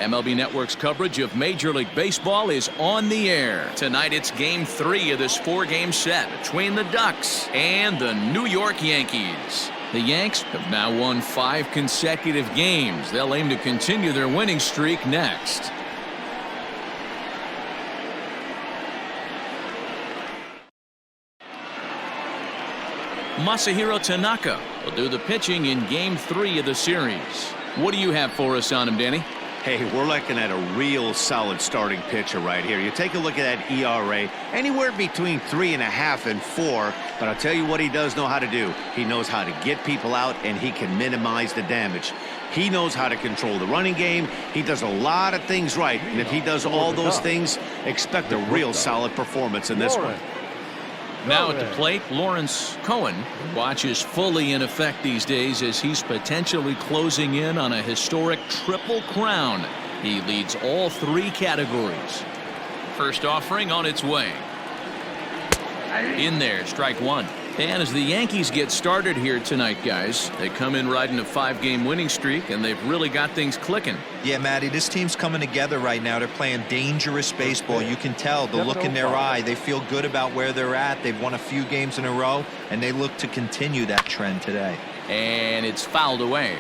MLB Network's coverage of Major League Baseball is on the air. Tonight it's Game 3 of this 4-game set between the Ducks and the New York Yankees. The Yanks have now won 5 consecutive games. They'll aim to continue their winning streak next. Masahiro Tanaka will do the pitching in Game 3 of the series. What do you have for us on him, Danny? Hey, we're looking at a real solid starting pitcher right here. You take a look at that ERA, anywhere between 3.5 and 4. But I'll tell you what he does know how to do. He knows how to get people out, and he can minimize the damage. He knows how to control the running game. He does a lot of things right. And if he does all those things, expect a real solid performance in this one. Now at the plate, Lawrence Cohen. Watch is fully in effect these days as he's potentially closing in on a historic triple crown. He leads all 3 categories. First offering on its way. In there, strike 1. And as the Yankees get started here tonight, guys, they come in riding a 5-game winning streak, and they've really got things clicking. Yeah, Matty, this team's coming together right now. They're playing dangerous baseball. You can tell the look in their eye. They feel good about where they're at. They've won a few games in a row, and they look to continue that trend today. And it's fouled away.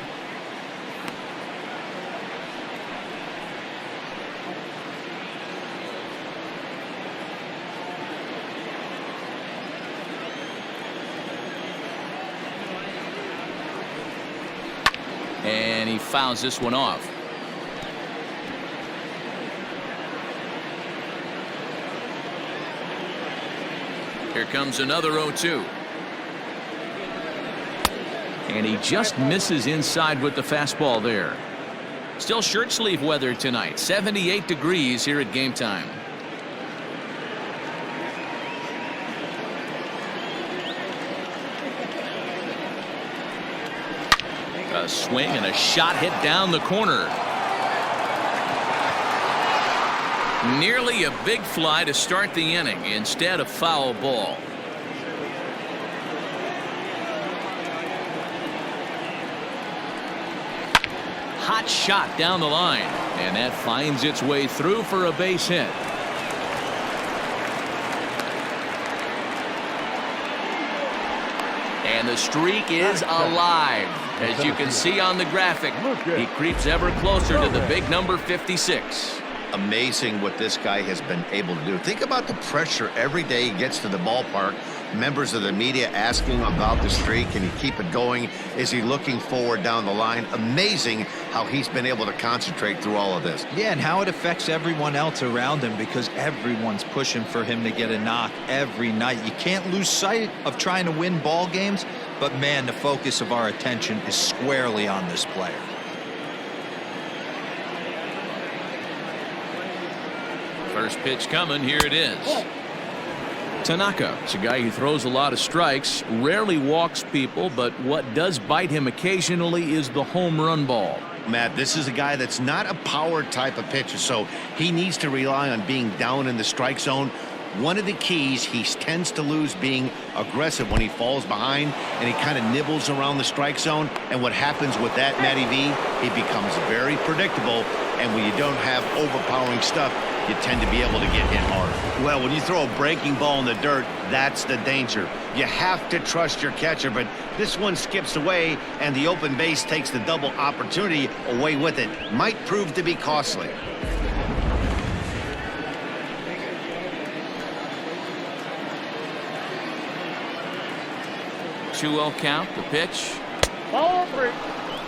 And he fouls this one off. Here comes another 0-2. And he just misses inside with the fastball there. Still shirt sleeve weather tonight. 78 degrees here at game time. A swing and a shot hit down the corner. Nearly a big fly to start the inning. Instead, a foul ball. Hot shot down the line, and that finds its way through for a base hit. And the streak is alive. As you can see on the graphic, he creeps ever closer to the big number 56. Amazing what this guy has been able to do. Think about the pressure every day he gets to the ballpark. Members of the media asking about the streak. Can he keep it going? Is he looking forward down the line? Amazing how he's been able to concentrate through all of this. Yeah, and how it affects everyone else around him, because everyone's pushing for him to get a knock every night. You can't lose sight of trying to win ball games, but man, the focus of our attention is squarely on this player. First pitch coming. Here it is. Tanaka is a guy who throws a lot of strikes, rarely walks people, but what does bite him occasionally is the home run ball. Matt, this is a guy that's not a power type of pitcher, so he needs to rely on being down in the strike zone. One of the keys, he tends to lose being aggressive when he falls behind, and he kind of nibbles around the strike zone. And what happens with that, Matty V, he becomes very predictable, and when you don't have overpowering stuff, you tend to be able to get hit hard. Well, when you throw a breaking ball in the dirt, that's the danger. You have to trust your catcher, but this one skips away, and the open base takes the double opportunity away with it. Might prove to be costly. 2-0 count. The pitch. Ball 3.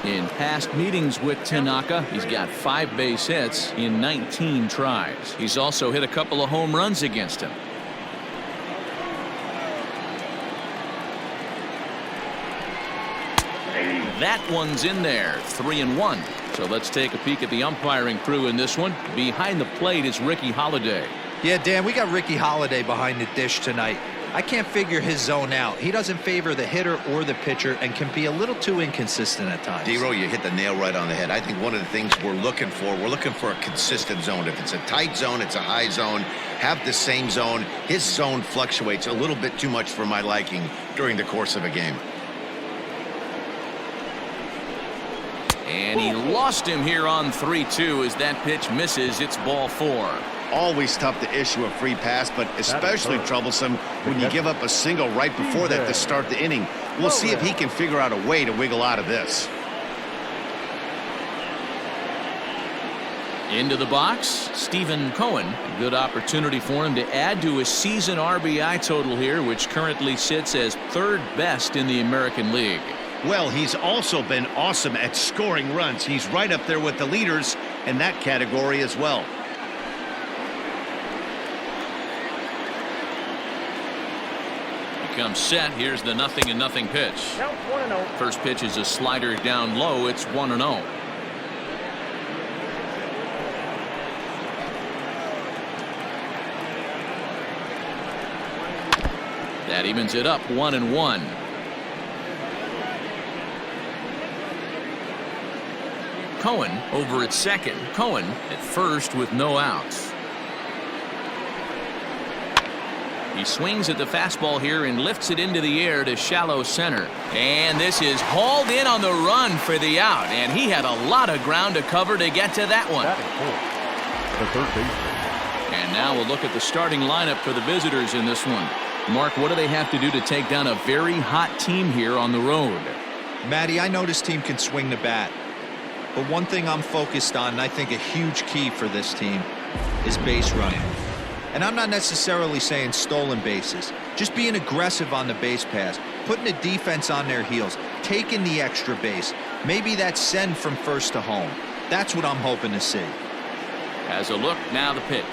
In past meetings with Tanaka, he's got 5 base hits in 19 tries. He's also hit a couple of home runs against him. That one's in there. 3-1. So let's take a peek at the umpiring crew in this one. Behind the plate is Ricky Holiday. Yeah, Dan, we got Ricky Holiday behind the dish tonight. I can't figure his zone out. He doesn't favor the hitter or the pitcher and can be a little too inconsistent at times. D-Row, you hit the nail right on the head. I think one of the things we're looking for a consistent zone. If it's a tight zone, it's a high zone. Have the same zone. His zone fluctuates a little bit too much for my liking during the course of a game. And he lost him here on 3-2 as that pitch misses. It's ball 4. Always tough to issue a free pass, but especially troublesome when you give up a single right before that to start the inning. We'll see if he can figure out a way to wiggle out of this. Into the box, Stephen Cohen. A good opportunity for him to add to his season RBI total here, which currently sits as 3rd best in the American League. Well, he's also been awesome at scoring runs. He's right up there with the leaders in that category as well. Comes set. Here's the 0-0 pitch. First pitch is a slider down low. It's 1-0. That evens it up 1-1. Cohen over at second. Cohen at first with no outs. He swings at the fastball here and lifts it into the air to shallow center. And this is hauled in on the run for the out. And he had a lot of ground to cover to get to that one. The third baseman. And now we'll look at the starting lineup for the visitors in this one. Mark, what do they have to do to take down a very hot team here on the road? Matty, I know this team can swing the bat. But one thing I'm focused on, and I think a huge key for this team, is base running. And I'm not necessarily saying stolen bases, just being aggressive on the base pass, putting the defense on their heels, taking the extra base, maybe that send from first to home. That's what I'm hoping to see. As a look, now the pitch.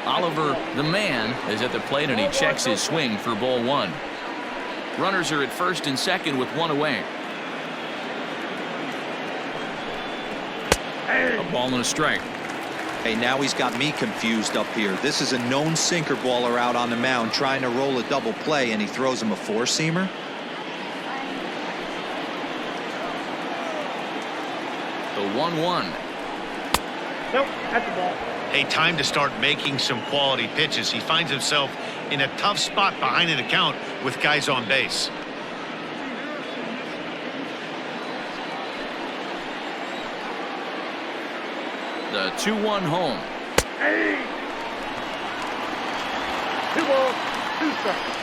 Oliver, the man, is at the plate and he checks his swing for ball 1. Runners are at first and second with 1 away. A ball and a strike. Hey, now he's got me confused up here. This is a known sinker baller out on the mound trying to roll a double play, and he throws him a 4-seamer. The 1-1. Nope, that's the ball. A time to start making some quality pitches. He finds himself in a tough spot behind an account with guys on base. The 2-1 home. Hey! 2 balls, 2 strikes.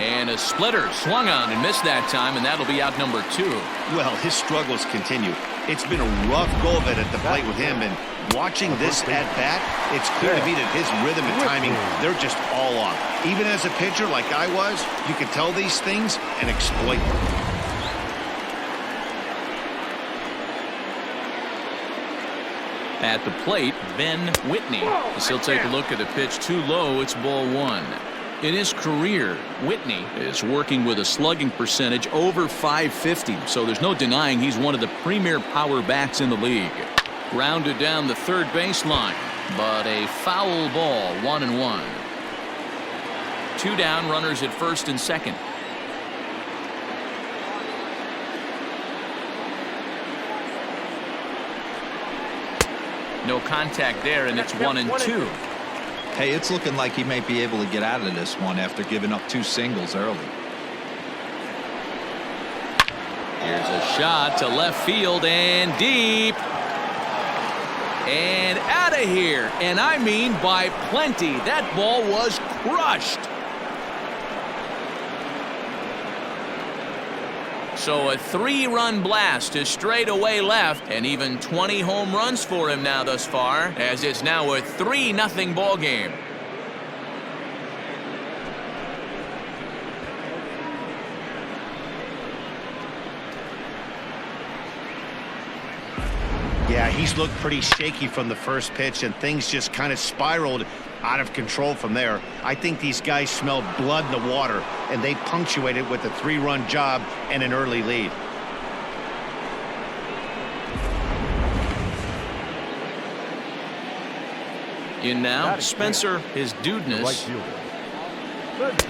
And a splitter swung on and missed that time, and that'll be out number 2. Well, his struggles continue. It's been a rough go of it at the plate with him, and watching this at bat, it's clear to me that his rhythm and timing, they're just all off. Even as a pitcher like I was, you could tell these things and exploit them. At the plate, Ben Whitney. As he'll take a look at the pitch too low, it's ball 1. In his career, Whitney is working with a slugging percentage over .550, so there's no denying he's one of the premier power bats in the league. Grounded down the third baseline, but a foul ball, 1-1. 2 down, runners at first and second. No contact there, and it's 1-2. Hey, it's looking like he may be able to get out of this one after giving up 2 singles early. Here's a shot to left field and deep. And out of here. And I mean by plenty. That ball was crushed. So a 3-run blast to straightaway left, and even 20 home runs for him now thus far, as it's now a 3-0 ball game. Yeah, he's looked pretty shaky from the first pitch, and things just kind of spiraled out of control from there. I think these guys smelled blood in the water, and they punctuated with a 3-run job and an early lead. In now, Spencer, his dudeness.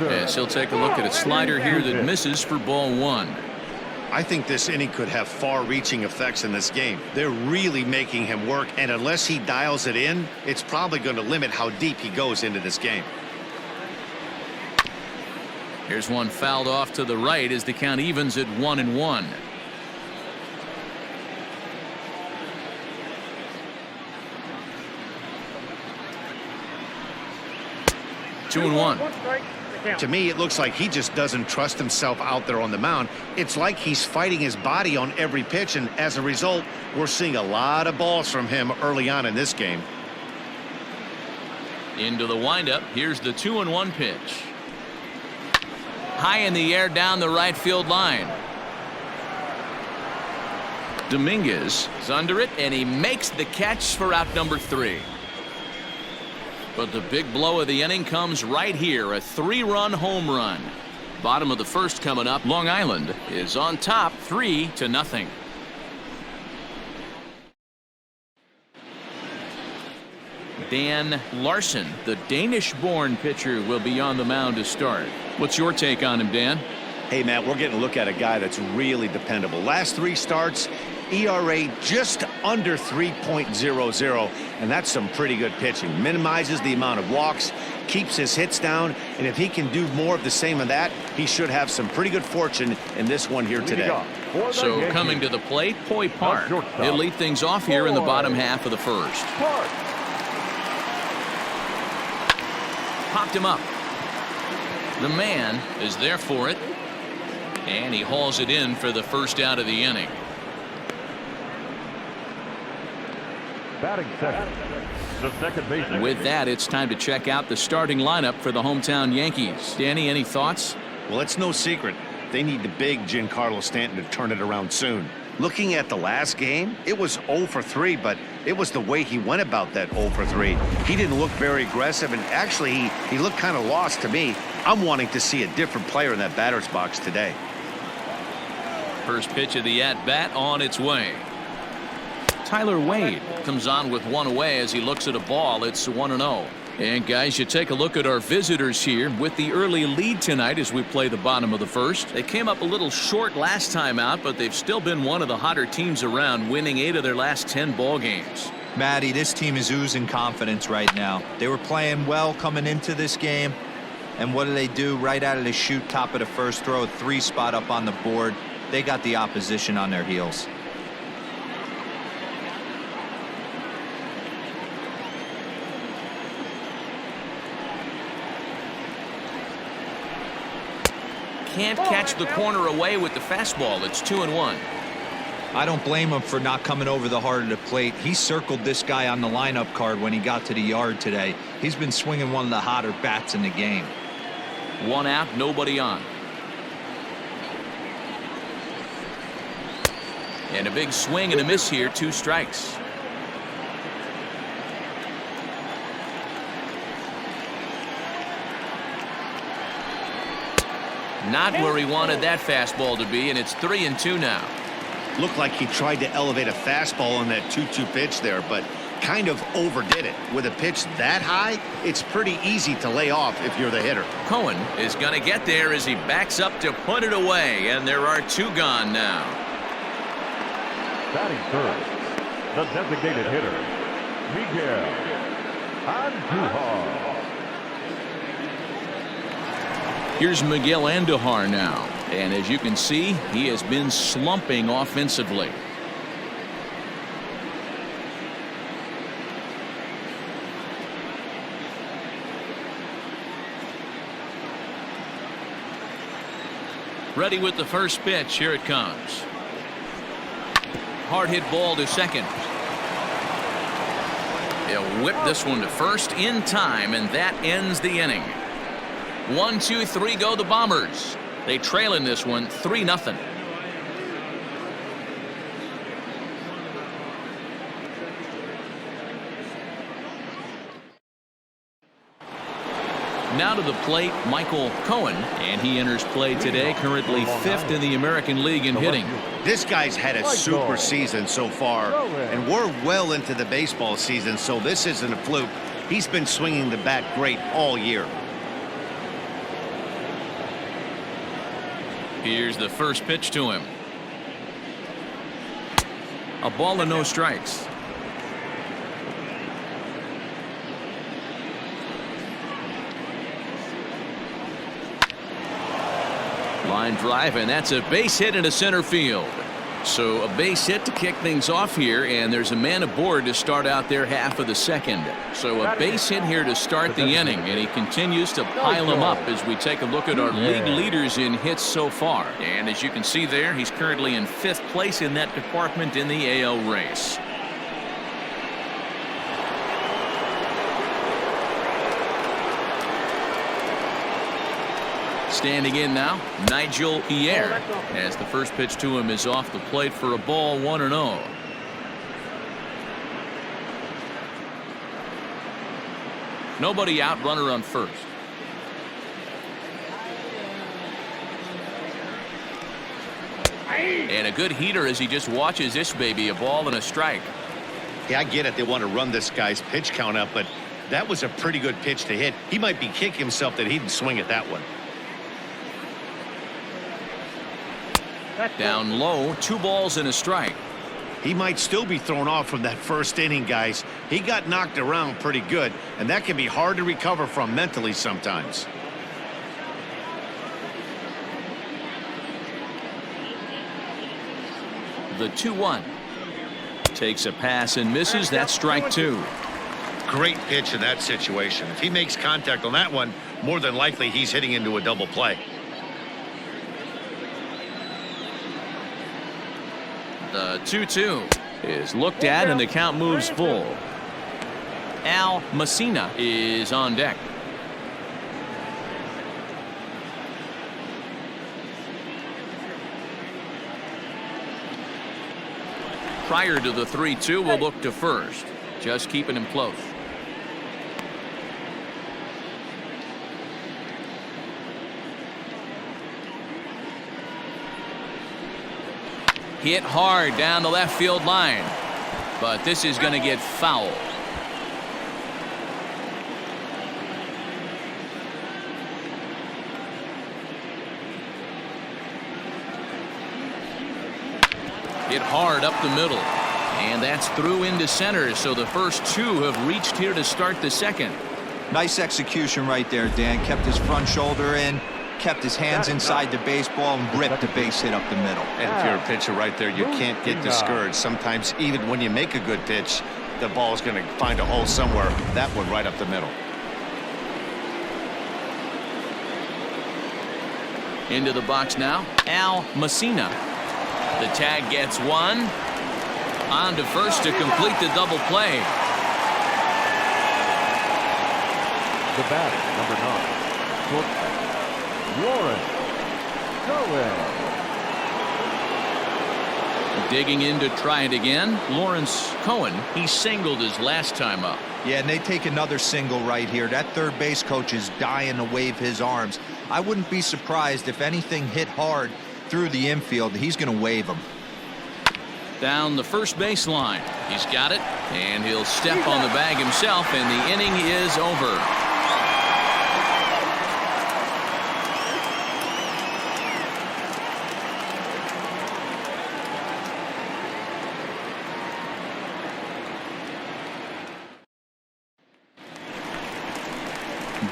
As he'll take a look at a slider here that misses for ball 1. I think this inning could have far-reaching effects in this game. They're really making him work, and unless he dials it in, it's probably going to limit how deep he goes into this game. Here's one fouled off to the right as the count evens at 1-1. Two and one. To me, it looks like he just doesn't trust himself out there on the mound. It's like he's fighting his body on every pitch, and as a result, we're seeing a lot of balls from him early on in this game. Into the windup. Here's the 2-1 pitch. High in the air down the right field line. Dominguez is under it, and he makes the catch for out number 3. But the big blow of the inning comes right here, a 3-run home run. Bottom of the first coming up. Long Island is on top 3-0. Dan Larson, the Danish-born pitcher, will be on the mound to start. What's your take on him, Dan? Hey, Matt, we're getting a look at a guy that's really dependable. Last 3 starts, ERA just under 3.00, and that's some pretty good pitching. Minimizes the amount of walks, keeps his hits down, and if he can do more of the same of that, he should have some pretty good fortune in this one here today. So coming to the plate, Hoy Park. He'll lead things off here in the bottom half of the first. Popped him up. The man is there for it, and he hauls it in for the first out of the inning. Batting second, the second baseman. With that, it's time to check out the starting lineup for the hometown Yankees. Danny, any thoughts? Well, it's no secret. They need the big Giancarlo Stanton to turn it around soon. Looking at the last game, it was 0 for 3, but it was the way he went about that 0 for 3. He didn't look very aggressive, and actually he looked kind of lost to me. I'm wanting to see a different player in that batter's box today. First pitch of the at-bat on its way. Tyler Wade comes on with one away as he looks at a ball. It's 1-0. And guys, you take a look at our visitors here with the early lead tonight as we play the bottom of the first. They came up a little short last time out, but they've still been one of the hotter teams around, winning 8 of their last 10 ball games. Matty, this team is oozing confidence right now. They were playing well coming into this game, and what do? Right out of the chute, top of the first, throw a 3 spot up on the board. They got the opposition on their heels. Can't catch the corner away with the fastball. It's 2-1. I don't blame him for not coming over the heart of the plate. He circled this guy on the lineup card when he got to the yard today. He's been swinging one of the hotter bats in the game. 1 out, nobody on. And a big swing and a miss here, 2 strikes. Not where he wanted that fastball to be, and it's 3-2 now. Looked like he tried to elevate a fastball on that 2-2 pitch there, but kind of overdid it. With a pitch that high, it's pretty easy to lay off if you're the hitter. Cohen is going to get there as he backs up to put it away, and there are 2 gone now. Batting third, the designated hitter, Miguel Andujar. Here's Miguel Andujar now, and as you can see, he has been slumping offensively. Ready with the first pitch. Here it comes. Hard hit ball to second. He'll whip this one to first in time, and that ends the inning. 1, 2, 3 go the Bombers. They trail in this one 3-0. Now to the plate, Michael Cohen, and he enters play today, currently 5th in the American League in hitting. This guy's had a super season so far, and we're well into the baseball season, so this isn't a fluke. He's been swinging the bat great all year. Here's the first pitch to him. A ball and no strikes. Line drive, and that's a base hit into center field. So a base hit to kick things off here, and there's a man aboard to start out their half of the second. So a base hit here to start the inning, and he continues to pile them up as we take a look at our league leaders in hits so far. And as you can see there, he's currently in 5th place in that department in the AL race. Standing in now, Nigel Pierre, as the first pitch to him is off the plate for a ball, 1-0. Nobody out, runner on first. And a good heater as he just watches this baby, a ball and a strike. Yeah, I get it. They want to run this guy's pitch count up, but that was a pretty good pitch to hit. He might be kicking himself that he didn't swing at that one. Down low, 2 balls and a strike. He might still be thrown off from that first inning, guys. He got knocked around pretty good, and that can be hard to recover from mentally sometimes. The 2-1. Takes a pass and misses. That's strike 2. Great pitch in that situation. If he makes contact on that one, more than likely he's hitting into a double play. The 2-2 is looked at, and the count moves full. Al Messina is on deck. Prior to the 3-2, we'll look to first. Just keeping him close. Hit hard down the left field line, but this is going to get foul. Hit hard up the middle, and that's through into center. So the first 2 have reached here to start the second. Nice execution right there, Dan. Kept his front shoulder in, kept his hands inside the baseball, and ripped the base hit up the middle. And if you're a pitcher right there, you can't get discouraged. Sometimes even when you make a good pitch, the ball is going to find a hole somewhere. That one right up the middle. Into the box now, Al Messina. The tag gets 1. On to first to complete the double play. The batter, number 9, Lawrence Cohen. Digging in to try it again, Lawrence Cohen. He singled his last time up. Yeah, and they take another single right here. That third base coach is dying to wave his arms. I wouldn't be surprised if anything hit hard through the infield. He's going to wave them. Down the first base line. He's got it, and he'll step on the bag himself, and the inning is over.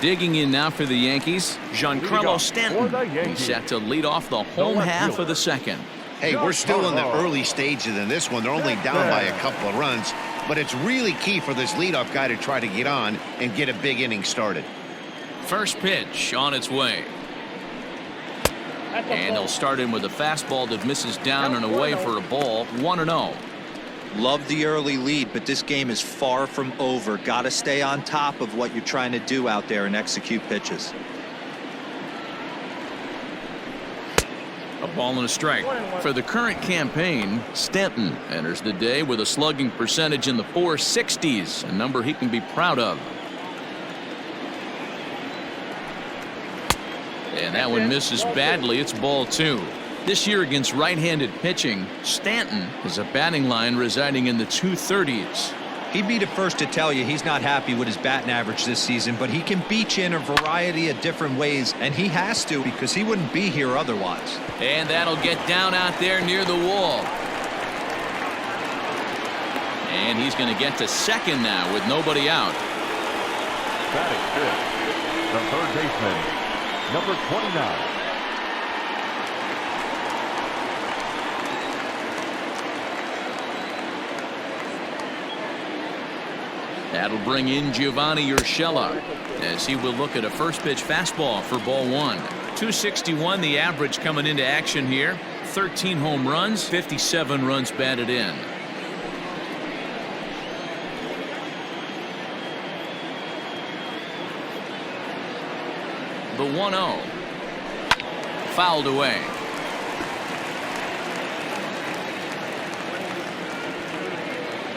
Digging in now for the Yankees, Giancarlo Stanton. He's set to lead off the home half of the second. Hey, we're still in the early stages in this one. They're only down by a couple of runs, but it's really key for this leadoff guy to try to get on and get a big inning started. First pitch on its way. And he'll start in with a fastball that misses down and away for a ball, 1-0. Love the early lead, but this game is far from over. Got to stay on top of what you're trying to do out there and execute pitches. A ball and a strike. For the current campaign, Stanton enters the day with a slugging percentage in the 460s, a number he can be proud of. And that one misses badly. It's ball 2. This year against right-handed pitching, Stanton has a batting line residing in the 230s. He'd be the first to tell you he's not happy with his batting average this season, but he can beat you in a variety of different ways, and he has to because he wouldn't be here otherwise. And that'll get down out there near the wall. And he's going to get to second now with nobody out. Batting fifth, the third baseman, number 29, That'll bring in Giovanni Urshela as he will look at a first pitch fastball for ball one. 261 the average coming into action here. 13 home runs, 57 runs batted in. The 1-0. Fouled away.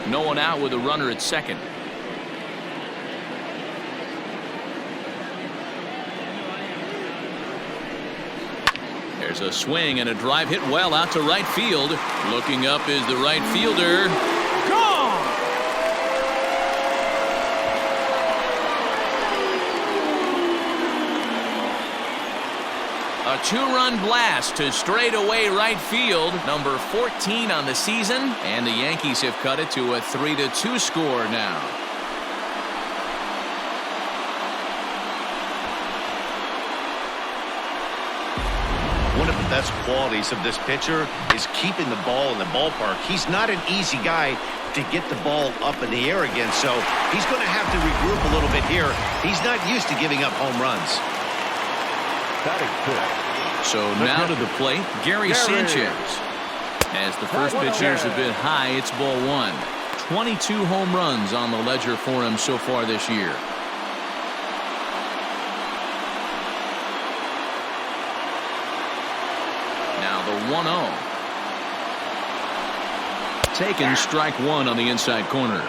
No one out with a runner at second. There's a swing and a drive hit well out to right field. Looking up is the right fielder. Gone! A two-run blast to straightaway right field. Number 14 on the season. And the Yankees have cut it to a 3-2 score now. One of the best qualities of this pitcher is keeping the ball in the ballpark. He's not an easy guy to get the ball up in the air again, so he's going to have to regroup a little bit here. He's not used to giving up home runs. So now to the plate, Gary Sanchez. As the first pitcher's a bit high, it's ball one. 22 home runs on the ledger for him so far this year. Now the 1-0. Taken strike one on the inside corner.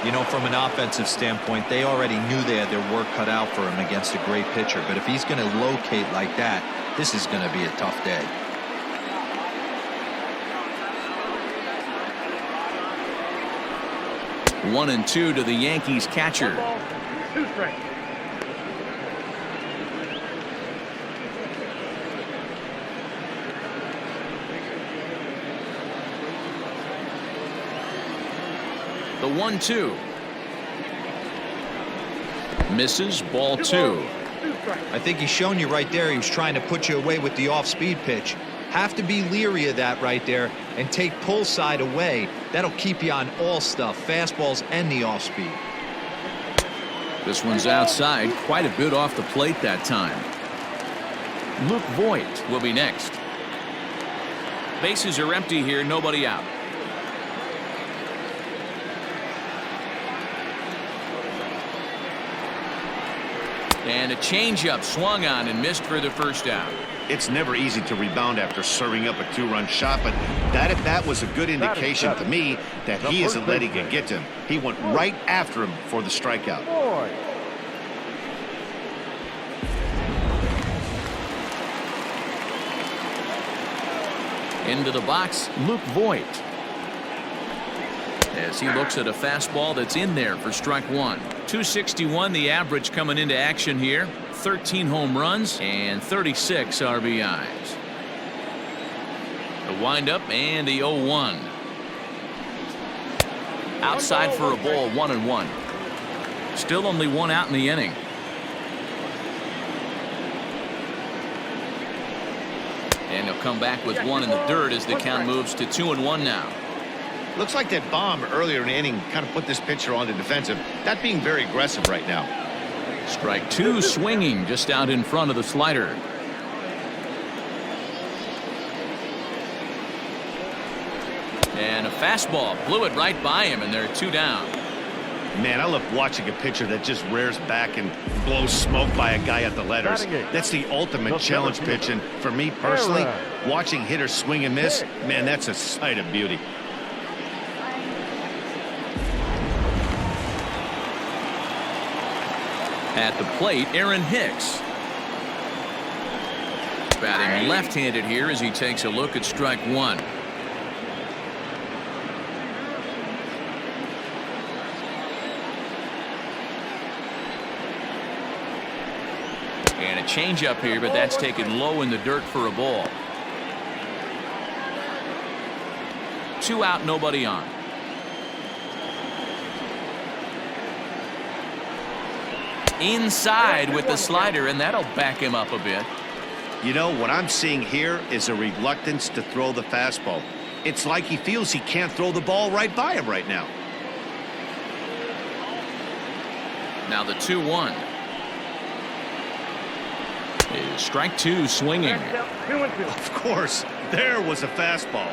You know, from an offensive standpoint, they already knew they had their work cut out for him against a great pitcher. But if he's going to locate like that, this is going to be a tough day. One and two to the Yankees catcher. 2 strikes. The 1-2. Misses, ball two. I think he's shown you right there he was trying to put you away with the off-speed pitch. Have to be leery of that right there and take pull side away. That'll keep you on all stuff, fastballs and the off-speed. This one's outside, quite a bit off the plate that time. Luke Voigt will be next. Bases are empty here, nobody out. And a changeup swung on and missed for the first out. It's never easy to rebound after serving up a 2-run shot, but that at bat was a good indication to me that he isn't letting it get to him. He went right after him for the strikeout. Into the box, Luke Voigt. As he looks at a fastball that's in there for strike one. 261 the average coming into action here. 13 home runs and 36 RBIs. The windup and the 0-1. Outside for a ball, 1-1. Still only one out in the inning. And he'll come back with one in the dirt as the count moves to 2-1 now. Looks like that bomb earlier in the inning kind of put this pitcher on the defensive. Not being very aggressive right now. Strike two, swinging just out in front of the slider. And a fastball blew it right by him, and they're two down. Man, I love watching a pitcher that just rears back and blows smoke by a guy at the letters. That's the ultimate challenge pitch, and for me personally, watching hitters swing and miss, man, that's a sight of beauty. At the plate, Aaron Hicks. Batting left-handed here as he takes a look at strike one. And a changeup here, but that's taken low in the dirt for a ball. 2 out, nobody on. Inside with the slider, and that'll back him up a bit. You know, what I'm seeing here is a reluctance to throw the fastball. It's like he feels he can't throw the ball right by him right now. Now the 2-1. Strike two swinging. 2-2. Of course, there was a fastball.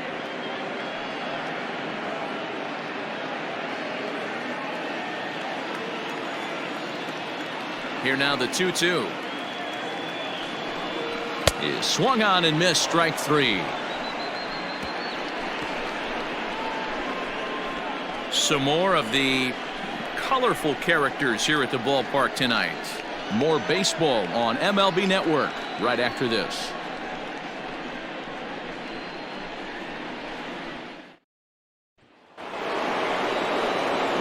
Here now the 2-2. Is swung on and missed. Strike three. Some more of the colorful characters here at the ballpark tonight. More baseball on MLB Network right after this.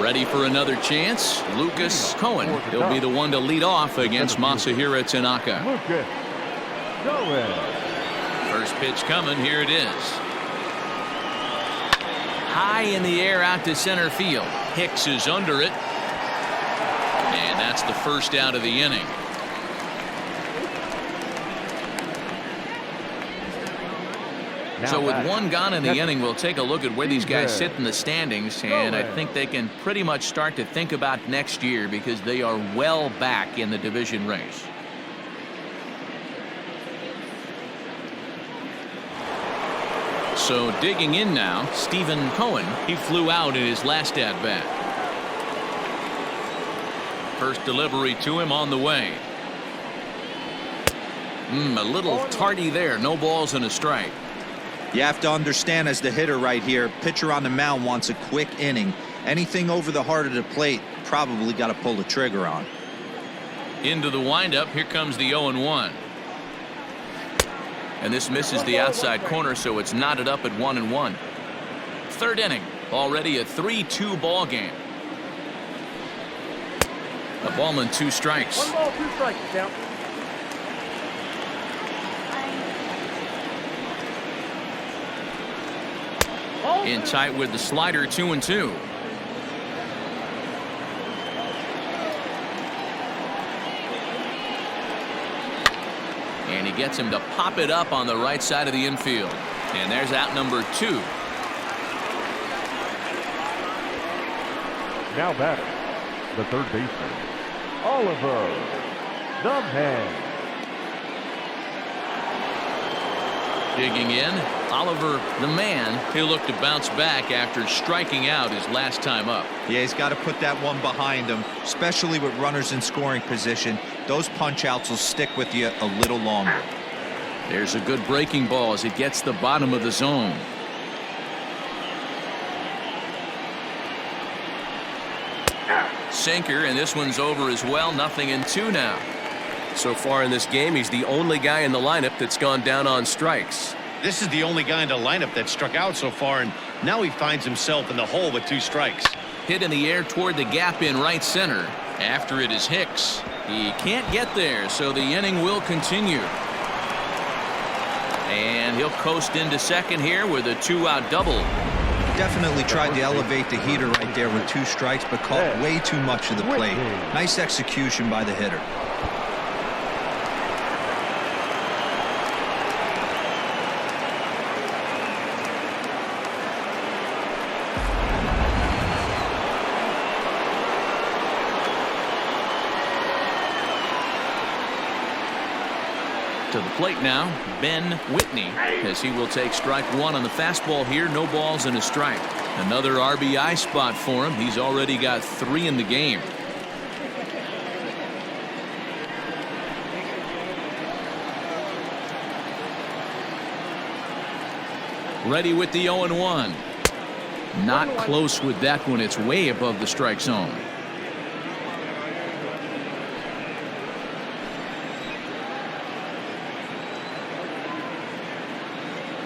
Ready for another chance. Lucas Cohen. He'll be the one to lead off against Masahiro Tanaka. Lucas Cohen. First pitch coming. Here it is. High in the air out to center field. Hicks is under it. And that's the first out of the inning. So with one gone in the inning, we'll take a look at where these guys sit in the standings, and I think they can pretty much start to think about next year because they are well back in the division race. So digging in now, Stephen Cohen. He flew out in his last at-bat. First delivery to him on the way. A little tardy there. No balls and a strike. You have to understand, as the hitter right here, pitcher on the mound wants a quick inning. Anything over the heart of the plate, probably got to pull the trigger on. Into the windup. Here comes the 0-1. And this misses the outside corner, so it's knotted up at 1-1. Third inning. Already a 3-2 ball game. A ball and 2 strikes. 1 ball, 2 strikes, count. In tight with the slider, 2-2. And he gets him to pop it up on the right side of the infield. And there's out number 2. Now batter, the third baseman, Oliver the Man. Digging in, Oliver the Man. He'll look to bounce back after striking out his last time up. Yeah, he's got to put that one behind him, especially with runners in scoring position. Those punch outs will stick with you a little longer. There's a good breaking ball as it gets the bottom of the zone. Sinker, and this one's over as well. 0-2 now. So far in this game, he's the only guy in the lineup that's gone down on strikes. This is the only guy in the lineup that struck out so far, and now he finds himself in the hole with 2 strikes. Hit in the air toward the gap in right center. After it is Hicks. He can't get there, so the inning will continue. And he'll coast into second here with a 2-out double. Definitely tried to elevate the heater right there with 2 strikes, but caught way too much of the plate. Nice execution by the hitter. To the plate now, Ben Whitney, as he will take strike 1 on the fastball here. No balls and a strike. Another RBI spot for him. He's already got 3 in the game. Ready with the 0-1. Not close with that one. It's way above the strike zone.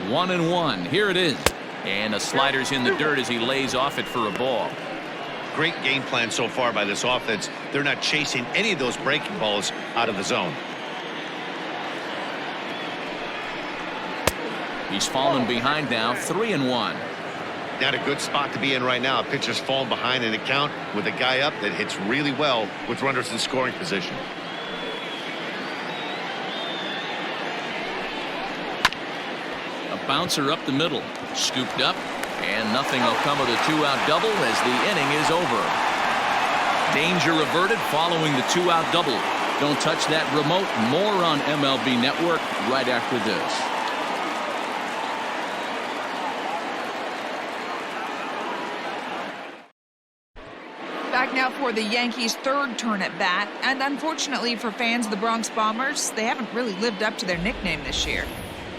One and one. Here it is. And the slider's in the dirt as he lays off it for a ball. Great game plan so far by this offense. They're not chasing any of those breaking balls out of the zone. He's fallen behind now. 3-1. Not a good spot to be in right now. A pitcher's fallen behind in the count with a guy up that hits really well with runners in scoring position. Bouncer up the middle, scooped up, and nothing will come of the 2-out double as the inning is over. Danger averted following the 2-out double. Don't touch that remote. More on MLB Network right after this. Back now for the Yankees' third turn at bat, and unfortunately for fans of the Bronx Bombers, they haven't really lived up to their nickname this year.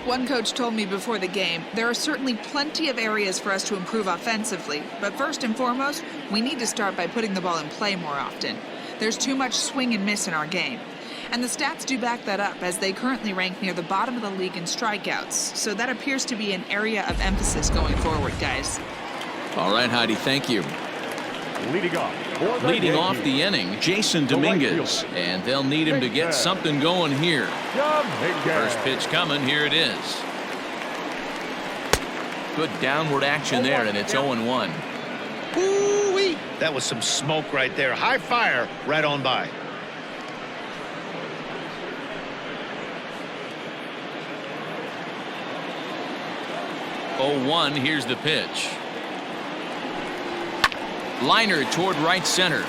One coach told me before the game, there are certainly plenty of areas for us to improve offensively, but first and foremost, we need to start by putting the ball in play more often. There's too much swing and miss in our game. And the stats do back that up, as they currently rank near the bottom of the league in strikeouts, so that appears to be an area of emphasis going forward, guys. All right, Heidi, thank you. Leading off the inning, Jason Dominguez, and they'll need him to get something going here. First pitch coming, here it is. Good downward action there, and it's 0-1. Ooh-wee. That was some smoke right there. High fire right on by. Oh-1, here's the pitch. Liner toward right center.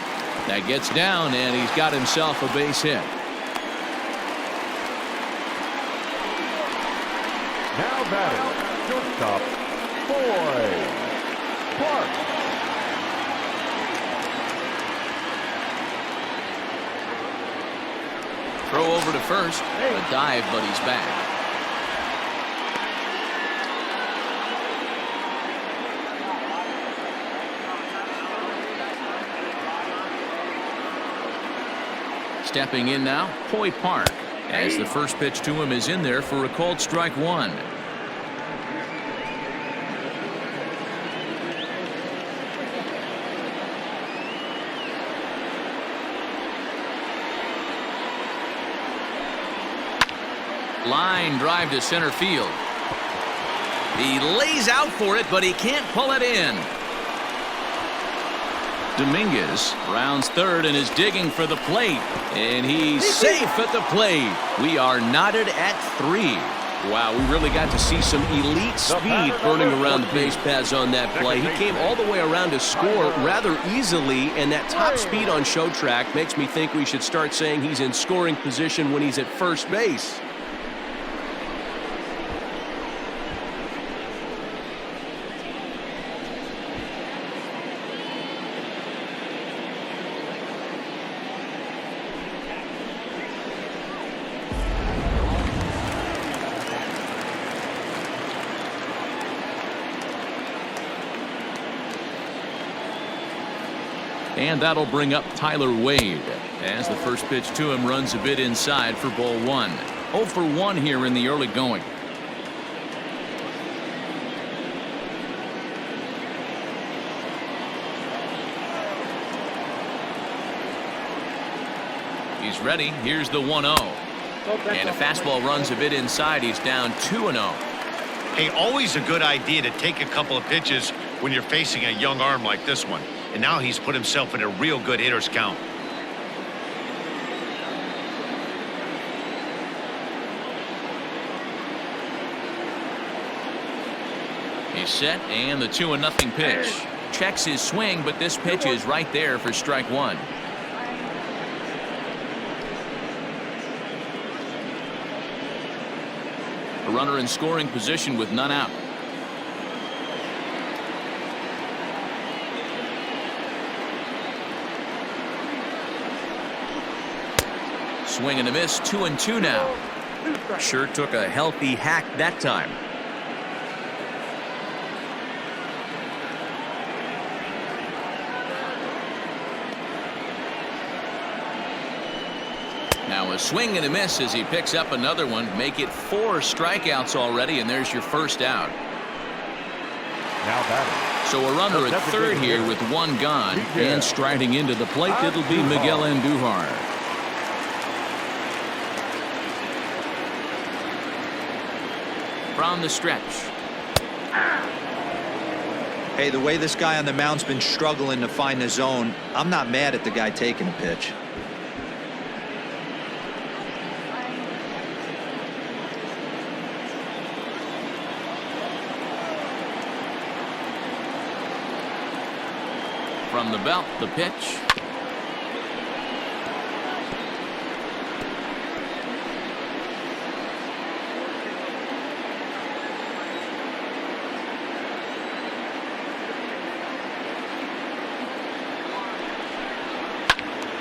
That gets down, and he's got himself a base hit. Now batting, shortstop, Boyd Clark. Throw over to first. A dive, but he's back. Stepping in now, Hoy Park, as the first pitch to him is in there for a called strike one. Line drive to center field. He lays out for it, but he can't pull it in. Dominguez rounds third and is digging for the plate, and he's safe at the plate. We are knotted at 3. Wow, we really got to see some elite speed burning around the base paths on that play. He came all the way around to score rather easily, and that top speed on show track makes me think we should start saying he's in scoring position when he's at first base. And that'll bring up Tyler Wade, as the first pitch to him runs a bit inside for ball 1. 0 for 1 here in the early going. He's ready. Here's the 1-0. And a fastball runs a bit inside. He's down 2-0. Hey, always a good idea to take a couple of pitches when you're facing a young arm like this one. And now he's put himself in a real good hitter's count. He's set, and the 2-0 pitch. Checks his swing, but this pitch is right there for strike one. A runner in scoring position with none out. Swing and a miss, 2-2 now. Sure took a healthy hack that time. Now a swing and a miss as he picks up another one. Make it 4 strikeouts already, and there's your first out. Now batting. So a runner at third here with 1 gone, and striding into the plate, it'll be Miguel Andujar. From the stretch. Hey, the way this guy on the mound's been struggling to find the zone, I'm not mad at the guy taking a pitch. From the belt, the pitch.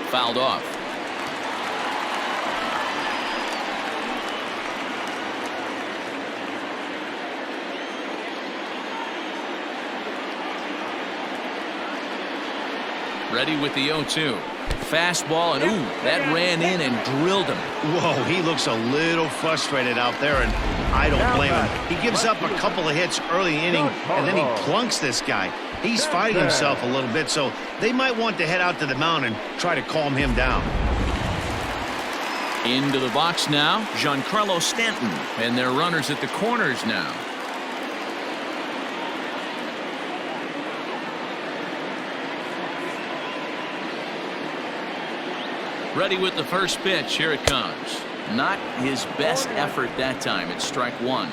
fouled off. Ready with the 0-2. Fastball, and ooh, that ran in and drilled him. Whoa, he looks a little frustrated out there, and I don't blame him. He gives up a couple of hits early inning, and then he plunks this guy. He's fighting himself a little bit, so they might want to head out to the mound and try to calm him down. Into the box now, Giancarlo Stanton, and their runners at the corners now. Ready with the first pitch. Here it comes. Not his best effort that time. It's strike one.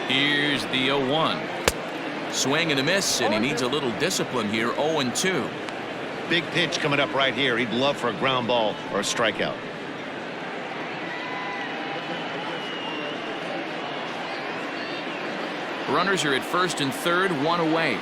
Here's the 0-1. Swing and a miss, and he needs a little discipline here. 0-2. Big pitch coming up right here. He'd love for a ground ball or a strikeout. Runners are at first and third, one away.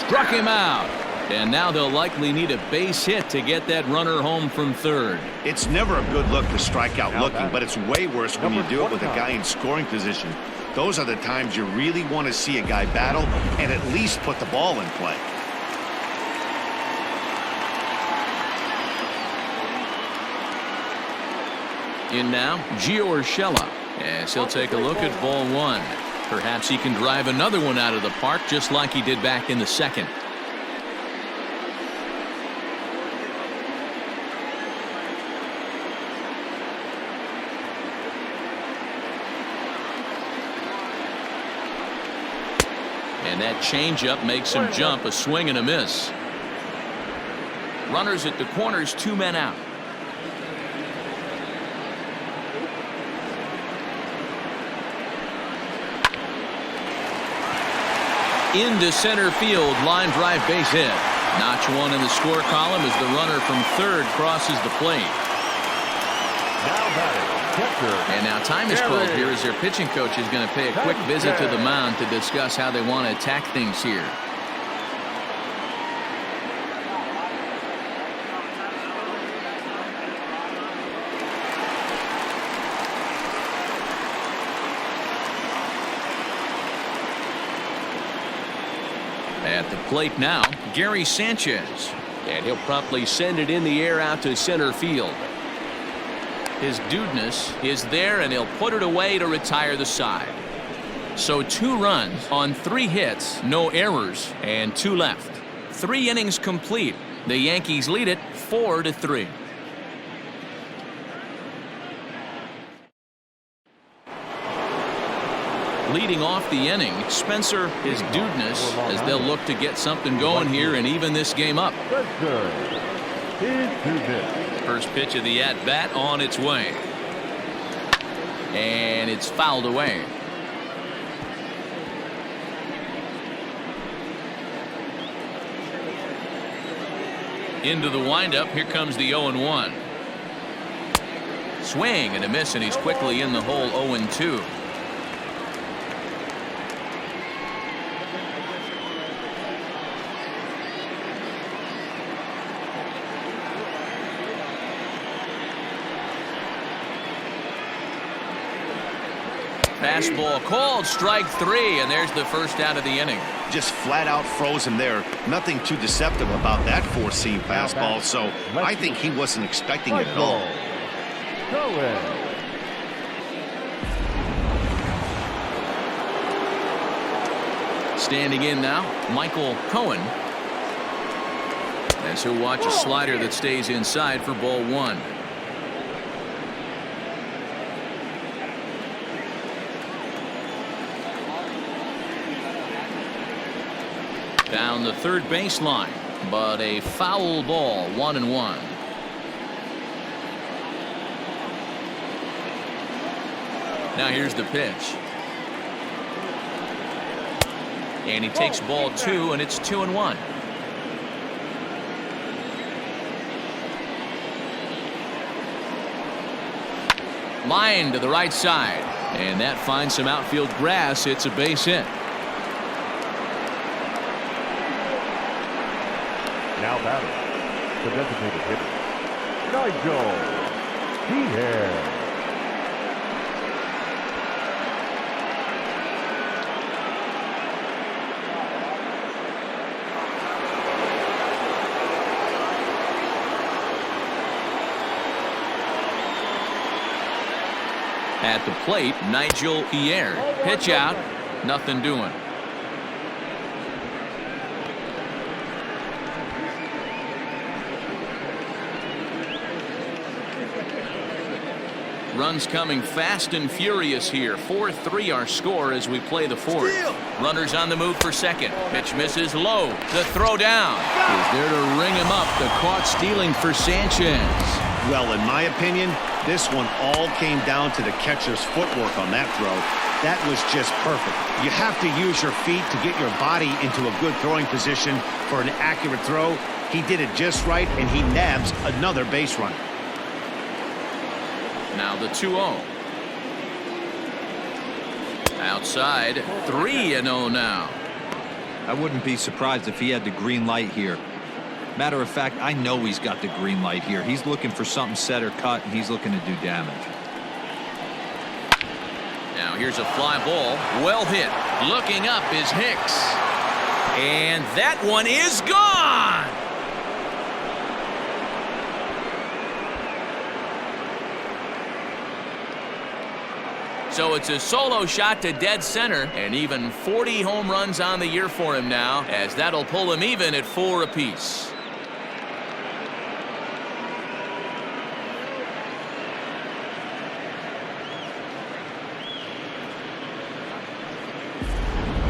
Struck him out. And now they'll likely need a base hit to get that runner home from third. It's never a good look to strike out looking, but it's way worse when you do it with a guy in scoring position. Those are the times you really want to see a guy battle and at least put the ball in play. In now, Gio Urshela, as he'll take a look at ball one. Perhaps he can drive another one out of the park just like he did back in the second. And that changeup makes him jump. A swing and a miss. Runners at the corners, 2 men out. Into center field, line drive, base hit. Notch one in the score column as the runner from third crosses the plate. And now time is called here as their pitching coach is going to pay a quick visit to the mound to discuss how they want to attack things here. At the plate now, Gary Sanchez. And he'll promptly send it in the air out to center field. His dudeness is there, and he'll put it away to retire the side. So 2 runs on 3 hits, no errors, and 2 left. 3 innings complete. The Yankees lead it 4-3. Leading off the inning, Spencer, his dudeness, as they'll look to get something going here and even this game up. First pitch of the at-bat on its way. And it's fouled away. Into the windup, here comes the 0-1. Swing and a miss, and he's quickly in the hole. 0-2. Fastball called, strike 3, and there's the first out of the inning. Just flat out froze him there. Nothing too deceptive about that four-seam fastball, so I think he wasn't expecting it at all. Standing in now, Michael Cohen. As he'll watch a slider that stays inside for ball 1. Down the third baseline, but a foul ball. 1-1. Now here's the pitch. And he takes ball 2, and it's 2-1. Line to the right side. And that finds some outfield grass. It's a base hit. Now batting, the designated hitter, Nigel. He At the plate, Nigel Pierre. Pitch out. Nothing doing. Runs coming fast and furious here. 4-3 our score as we play the fourth. Runners on the move for second. Pitch misses low. The throw down is there to ring him up. The caught stealing for Sanchez. Well, in my opinion, this one all came down to the catcher's footwork on that throw. That was just perfect. You have to use your feet to get your body into a good throwing position for an accurate throw. He did it just right, and he nabs another base runner. Now the 2-0. Outside, 3-0 now. I wouldn't be surprised if he had the green light here. Matter of fact, I know he's got the green light here. He's looking for something set or cut, and he's looking to do damage. Now here's a fly ball. Well hit. Looking up is Hicks. And that one is gone. So it's a solo shot to dead center, and even 40 home runs on the year for him now, as that'll pull him even at 4 apiece.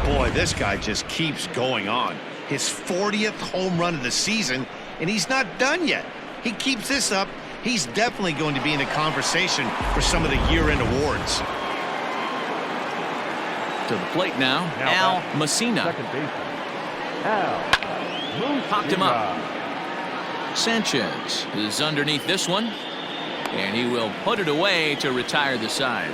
Boy, this guy just keeps going on. His 40th home run of the season, and he's not done yet. He keeps this up, he's definitely going to be in the conversation for some of the year-end awards. To the plate now Al Messina. second baseman, Al Popped him up. Sanchez is underneath this one, and he will put it away to retire the side.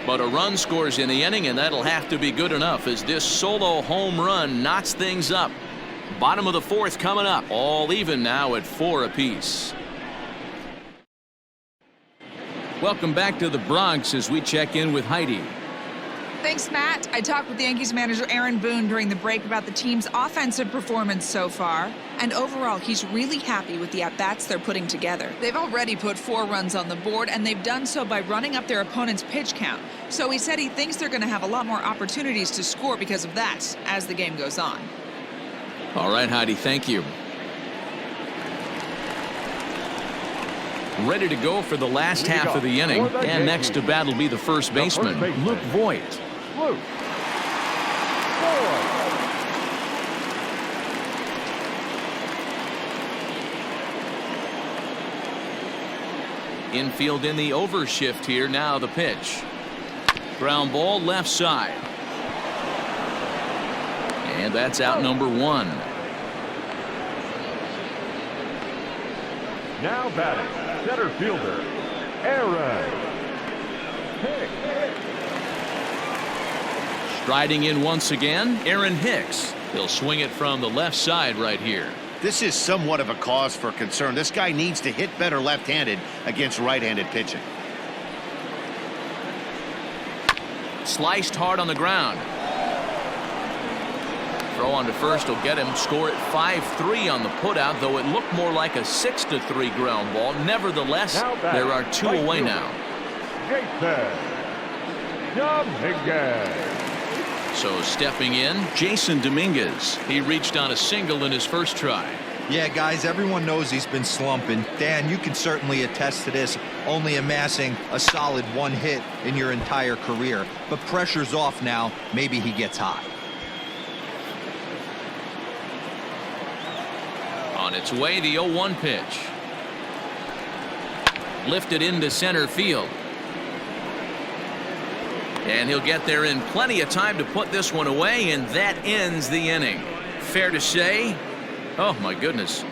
But a run scores in the inning, and that'll have to be good enough as this solo home run knots things up. Bottom of the fourth coming up. All even now at 4 apiece. Welcome back to the Bronx as we check in with Heidi. Thanks, Matt. I talked with the Yankees manager Aaron Boone during the break about the team's offensive performance so far. And overall, he's really happy with the at-bats they're putting together. They've already put 4 runs on the board, and they've done so by running up their opponent's pitch count. So he said he thinks they're going to have a lot more opportunities to score because of that as the game goes on. All right, Heidi, thank you. Ready to go for the last half of the inning, and next to bat will be the first baseman, Luke Voigt. Luke. Infield in the overshift here. Now the pitch. Ground ball left side. And that's out number 1. Now batting, center fielder, Aaron Hicks. Striding in once again, Aaron Hicks. He'll swing it from the left side right here. This is somewhat of a cause for concern. This guy needs to hit better left-handed against right-handed pitching. Sliced hard on the ground. Throw on to first will get him. Score at 5-3 on the putout, though it looked more like a 6-3 ground ball. Nevertheless, there are 2 away now. Jason Dominguez. So stepping in, Jason Dominguez. He reached on a single in his first try. Yeah, guys, everyone knows he's been slumping. Dan, you can certainly attest to this, only amassing a solid 1 hit in your entire career. But pressure's off now. Maybe he gets hot. On its way, the 0-1 pitch. Lifted into center field. And he'll get there in plenty of time to put this one away, and that ends the inning. Fair to say, oh my goodness,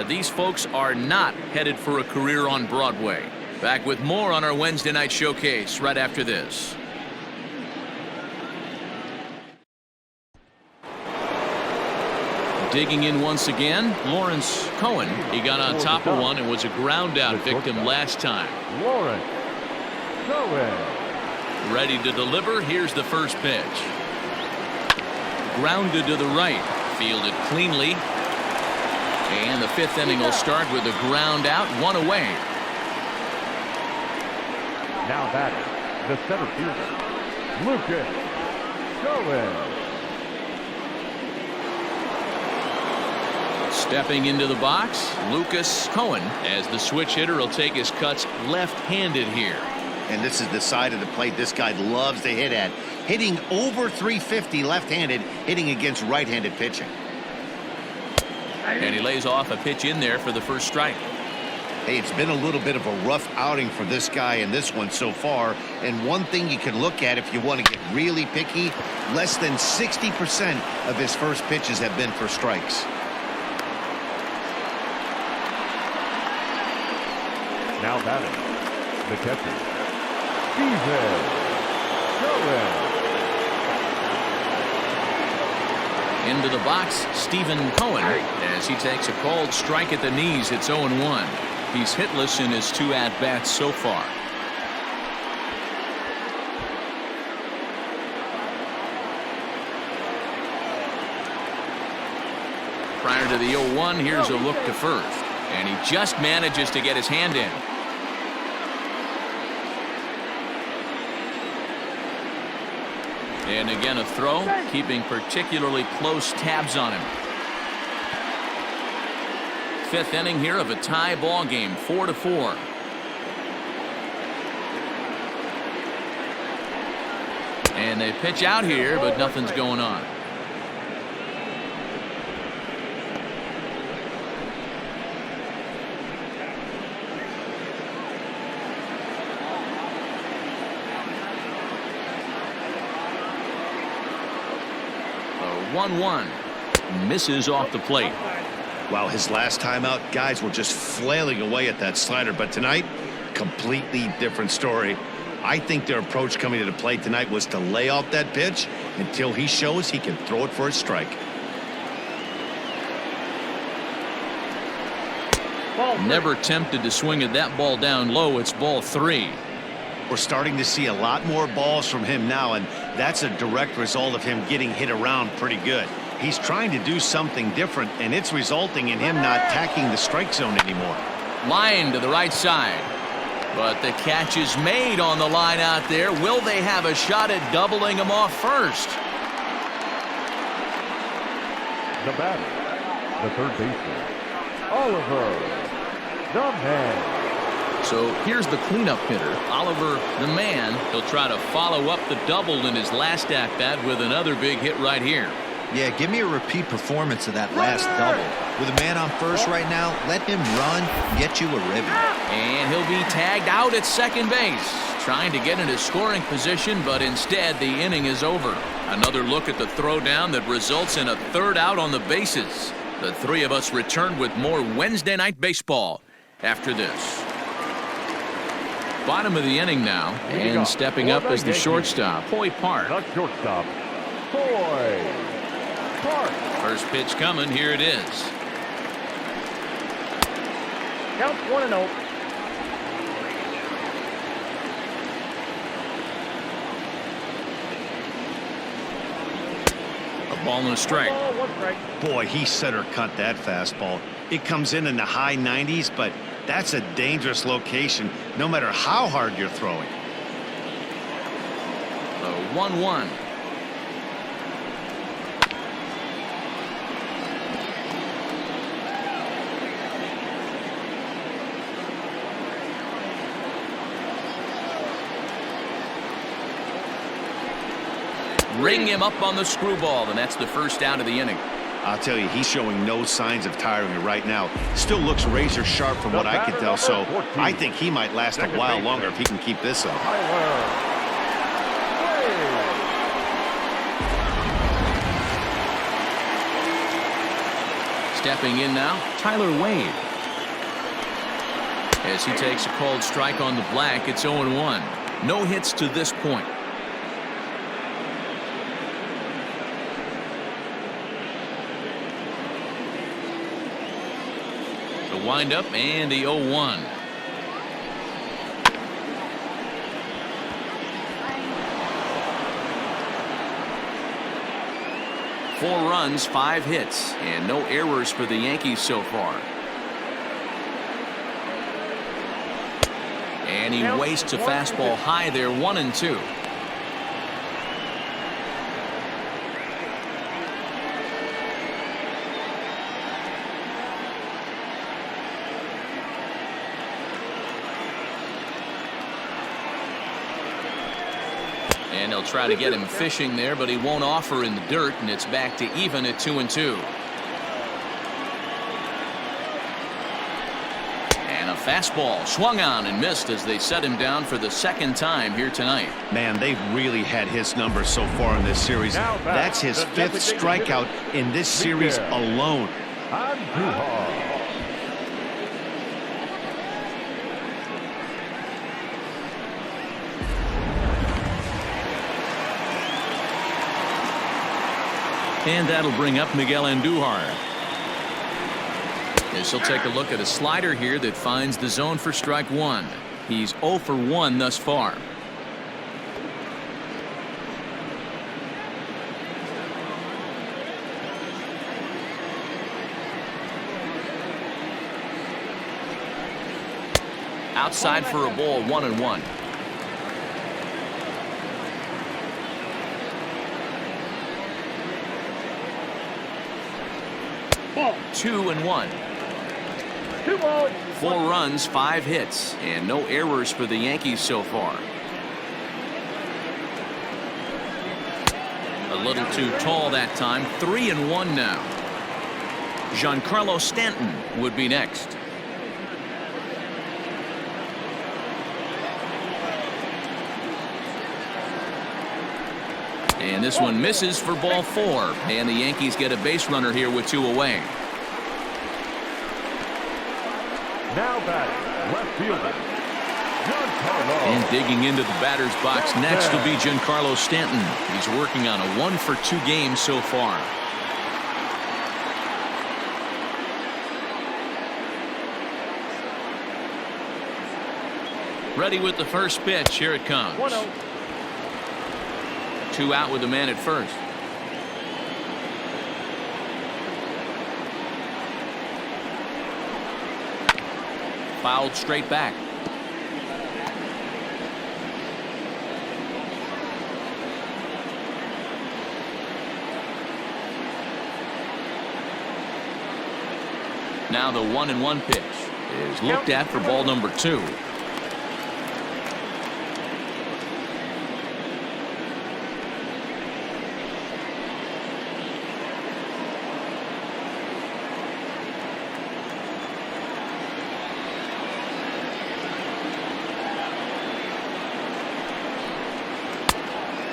These folks are not headed for a career on Broadway. Back with more on our Wednesday night showcase right after this. Digging in once again, Lawrence Cohen. He got on top of one and was a ground out victim last time. Lawrence Cohen. Ready to deliver. Here's the first pitch. Grounded to the right. Fielded cleanly. And the fifth inning will start with a ground out, one away. Now batting, the center fielder, Lucas Cohen. Stepping into the box, Lucas Cohen, as the switch hitter will take his cuts left-handed here. And this is the side of the plate this guy loves to hit at. Hitting over 350 left-handed, hitting against right-handed pitching. And he lays off a pitch in there for the first strike. Hey, it's been a little bit of a rough outing for this guy in this one so far. And one thing you can look at if you want to get really picky, less than 60% of his first pitches have been for strikes. Now batting, the catcher, Stephen Cohen. Into the box, Stephen Cohen, as he takes a called strike at the knees. It's 0-1. He's hitless in his 2 at-bats so far. Prior to the 0-1, here's a look to first. And he just manages to get his hand in. And again a throw, keeping particularly close tabs on him. Fifth inning here of a tie ball game, 4-4. And they pitch out here, but nothing's going on. A 1-1 misses off the plate. Wow, his last time out, guys were just flailing away at that slider. But tonight, completely different story. I think their approach coming to the plate tonight was to lay off that pitch until he shows he can throw it for a strike. Never tempted to swing at that ball down low. It's ball 3. We're starting to see a lot more balls from him now, and that's a direct result of him getting hit around pretty good. He's trying to do something different, and it's resulting in him not attacking the strike zone anymore. Line to the right side. But the catch is made on the line out there. Will they have a shot at doubling him off first? The batter, the third baseman, Oliver, the man. So here's the cleanup hitter, Oliver, the man. He'll try to follow up the double in his last at-bat with another big hit right here. Yeah, give me a repeat performance of that last double. With a man on first right now, let him run and get you a ribby. And he'll be tagged out at second base, trying to get into scoring position, but instead the inning is over. Another look at the throwdown that results in a third out on the bases. The three of us return with more Wednesday Night Baseball after this. Bottom of the inning now, and stepping up as the shortstop, Hoy Park. The shortstop, Hoy Park. First pitch coming, here it is. Count 1-0. A ball and a strike. Ball, 1 strike. Boy, he center cut that fastball. It comes in the high 90s, but that's a dangerous location no matter how hard you're throwing. A 1-1. Ring him up on the screwball, and that's the first out of the inning. I'll tell you, he's showing no signs of tiring right now. Still looks razor sharp from what I can tell, so I think he might last a while longer if he can keep this up. Stepping in now, Tyler Wade. As he takes a called strike on the black, it's 0-1. No hits to this point. The windup and the 0-1. Four runs, 5 hits, and no errors for the Yankees so far. And he wastes a fastball high there, 1-2. And they'll try to get him fishing there, but he won't offer in the dirt, and it's back to even at 2-2. And a fastball swung on and missed as they set him down for the second time here tonight. Man, they've really had his number so far in this series. That's his 5th strikeout in this series alone. And that'll bring up Miguel Andujar. As he'll take a look at a slider here that finds the zone for strike 1. He's 0 for 1 thus far. Outside for a ball, 1-1. Ball. 2-1. 2 balls. 4 runs, 5 hits, and no errors for the Yankees so far. A little too tall that time. 3-1 now. Giancarlo Stanton would be next. And this one misses for ball 4. And the Yankees get a base runner here with 2 away. Now batting, left fielder, Giancarlo. And digging into the batter's box next will be Giancarlo Stanton. He's working on a 1 for 2 game so far. Ready with the first pitch. Here it comes. 1-0. 2 out with the man at first. Fouled straight back. Now the 1-1 pitch is looked at for ball number 2.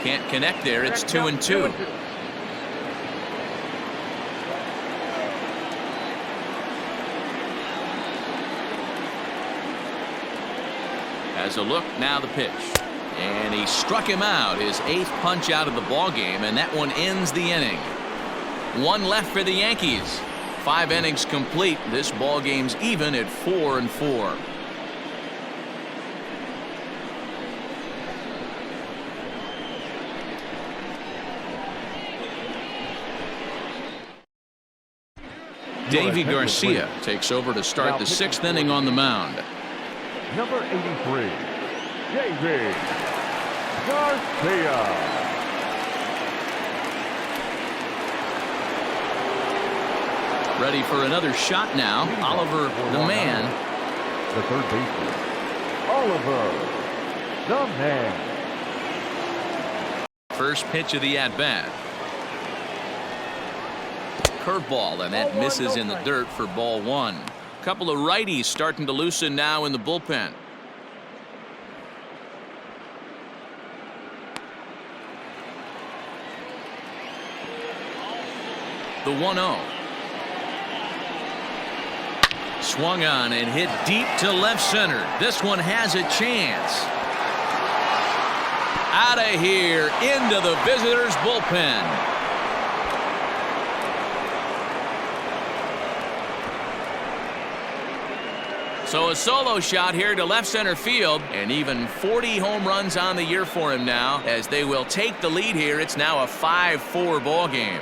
Can't connect there. It's 2-2. As a look, now the pitch. And he struck him out, his 8th punch out of the ball game, and that one ends the inning. 1 left for the Yankees. 5 innings complete. This ball game's even at 4-4. Davy Garcia takes over to start the 6th inning on the mound. Number 83, Davy Garcia. Ready for another shot now. Oliver, the man. The third baseman, Oliver, the man. First pitch of the at-bat. Curveball, and that misses in the dirt for ball 1. Couple of righties starting to loosen now in the bullpen. The 1-0. Swung on and hit deep to left center. This one has a chance. Out of here, into the visitors' bullpen. So a solo shot here to left center field, and even 40 home runs on the year for him now, as they will take the lead here. It's now a 5-4 ball game.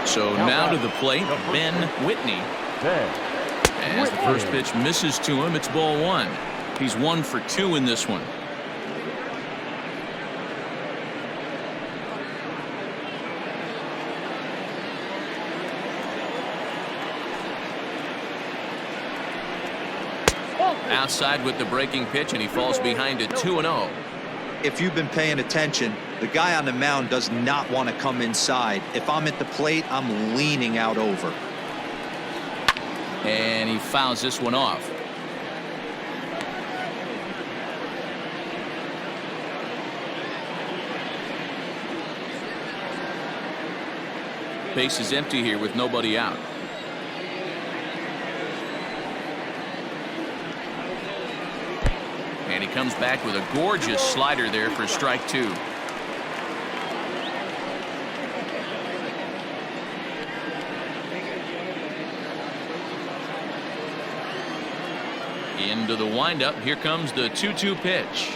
So now to the plate, Ben Whitney. As the first pitch misses to him, it's ball one. He's 1 for 2 in this one. Outside with the breaking pitch, and he falls behind it 2-0. If you've been paying attention, the guy on the mound does not want to come inside. If I'm at the plate, I'm leaning out over. And he fouls this one off. Base is empty here with nobody out. And he comes back with a gorgeous slider there for strike 2. Into the windup. Here comes the 2-2 pitch.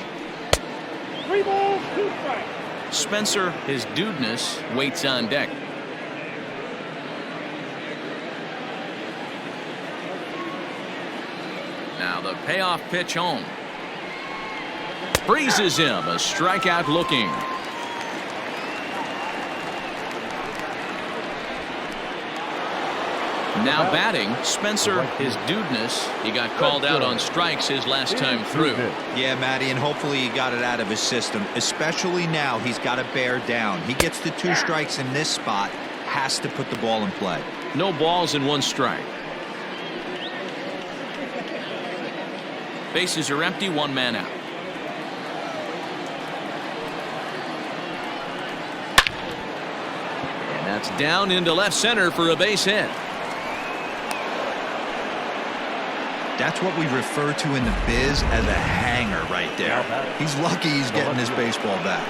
3 balls, 2 strikes. Spencer, his dudeness, waits on deck. Now the payoff pitch home. Freezes him. A strikeout looking. Now batting, Spencer, his dudeness. He got called out on strikes his last time through. Yeah, Matty, and hopefully he got it out of his system. Especially now, he's got to bear down. He gets the 2 strikes in this spot, has to put the ball in play. No balls and 1 strike. Bases are empty, 1 man out. And that's down into left center for a base hit. That's what we refer to in the biz as a hanger right there. He's lucky he's getting his baseball back.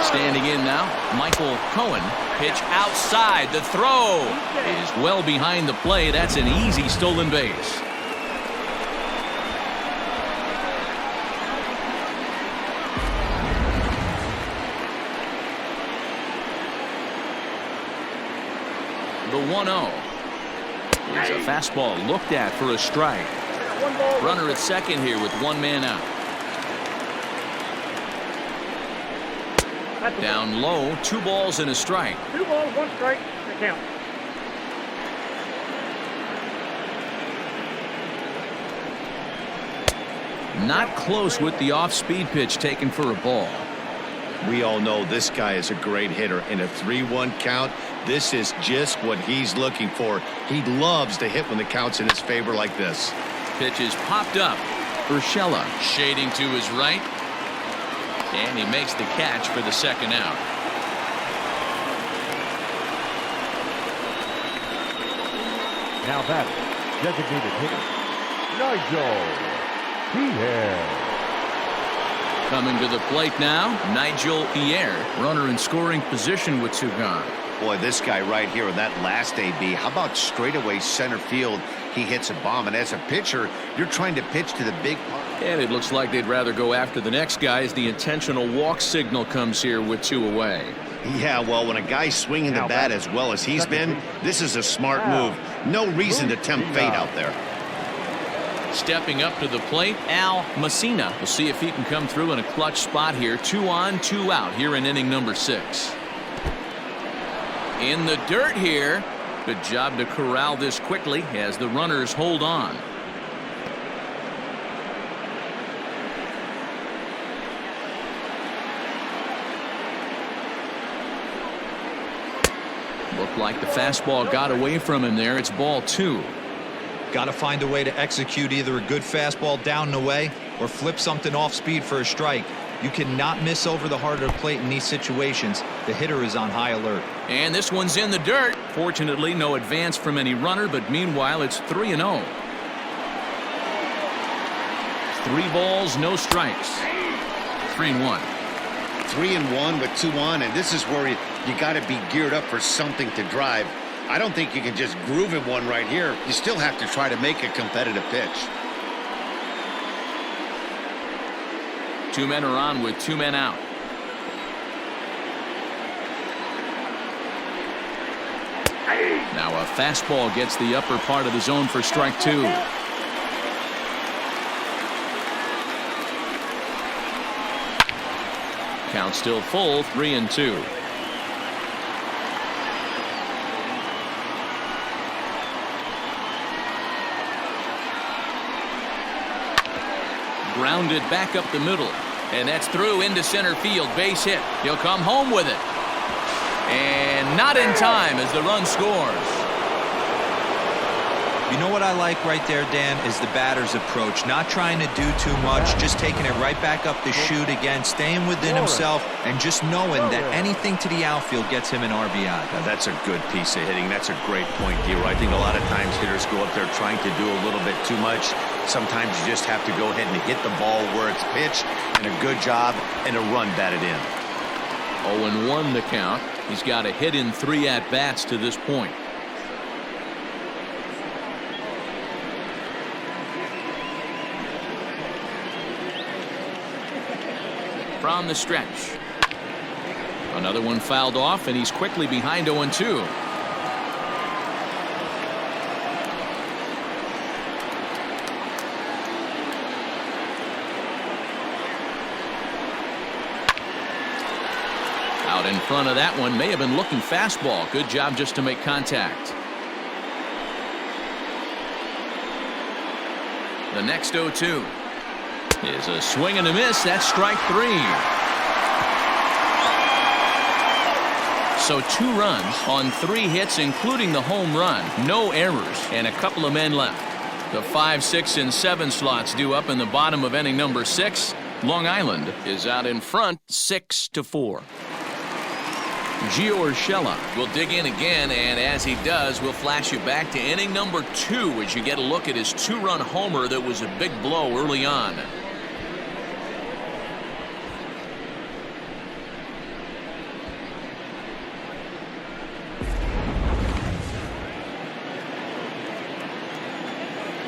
Standing in now, Michael Cohen. Pitch outside. The throw is well behind the play. That's an easy stolen base. The 1-0 is a fastball looked at for a strike. Runner at second here with 1 man out. Down low, 2 balls and a strike. 2 balls, 1 strike, the count. Not close with the off-speed pitch taken for a ball. We all know this guy is a great hitter. In a 3-1 count, this is just what he's looking for. He loves to hit when the count's in his favor like this. Pitch is popped up. Urshela shading to his right. And he makes the catch for the second out. Now batting, designated hitter, Nigel Pierre. Coming to the plate now, Nigel Pierre. Runner in scoring position with 2 gone. Boy, this guy right here in that last AB, how about straightaway center field? He hits a bomb, and as a pitcher, you're trying to pitch to the big part. And it looks like they'd rather go after the next guy as the intentional walk signal comes here with 2 away. Yeah, well, when a guy's swinging the bat as well as he's been, this is a smart move. No reason to tempt fate out there. Stepping up to the plate, Al Messina. We'll see if he can come through in a clutch spot here. 2 on, 2 out here in inning number 6. In the dirt here. Good job to corral this quickly as the runners hold on. Looked like the fastball got away from him there. It's ball 2. Got to find a way to execute either a good fastball down and away or flip something off speed for a strike. You cannot miss over the heart of the plate in these situations. The hitter is on high alert. And this one's in the dirt. Fortunately, no advance from any runner, but meanwhile, it's 3-0. 3 balls, no strikes. 3-1. 3-1 with 2 on, and this is where you got to be geared up for something to drive. I don't think you can just groove in one right here. You still have to try to make a competitive pitch. 2 men are on with 2 men out. Now a fastball gets the upper part of the zone for strike 2. Count still full, 3-2. Grounded back up the middle. And that's through into center field. Base hit. He'll come home with it. And not in time as the run scores. You know what I like right there, Dan, is the batter's approach. Not trying to do too much, just taking it right back up the chute again, staying within himself, and just knowing that anything to the outfield gets him an RBI. Now that's a good piece of hitting. That's a great point, D-Roy. I think a lot of times hitters go up there trying to do a little bit too much. Sometimes you just have to go ahead and hit the ball where it's pitched, and a good job, and a run batted in. 0-1 the count. He's got a hit in 3 at-bats to this point. From the stretch. Another one fouled off, and he's quickly behind 0-2. Out in front of that one, may have been looking fastball. Good job just to make contact. The next 0-2 is a swing and a miss. That's strike 3. So 2 runs on 3 hits, including the home run. No errors, and a couple of men left. The 5, 6, and 7 slots due up in the bottom of inning number 6. Long Island is out in front 6-4. Gio Urshela will dig in again, and as he does, we'll flash you back to inning number 2 as you get a look at his 2-run homer that was a big blow early on.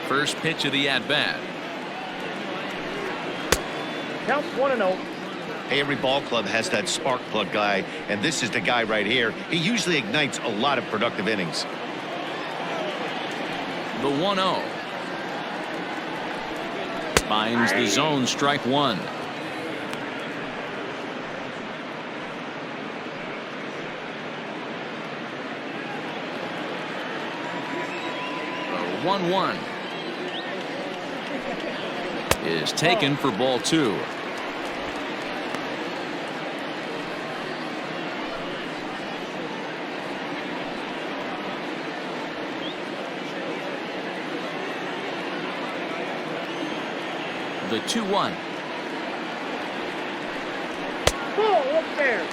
First pitch of the at-bat. Count 1-0. Hey, every ball club has that spark plug guy, and this is the guy right here. He usually ignites a lot of productive innings. The 1-0. Finds the zone, strike 1. The 1-1 is taken for ball 2. The 2-1. Ball up there.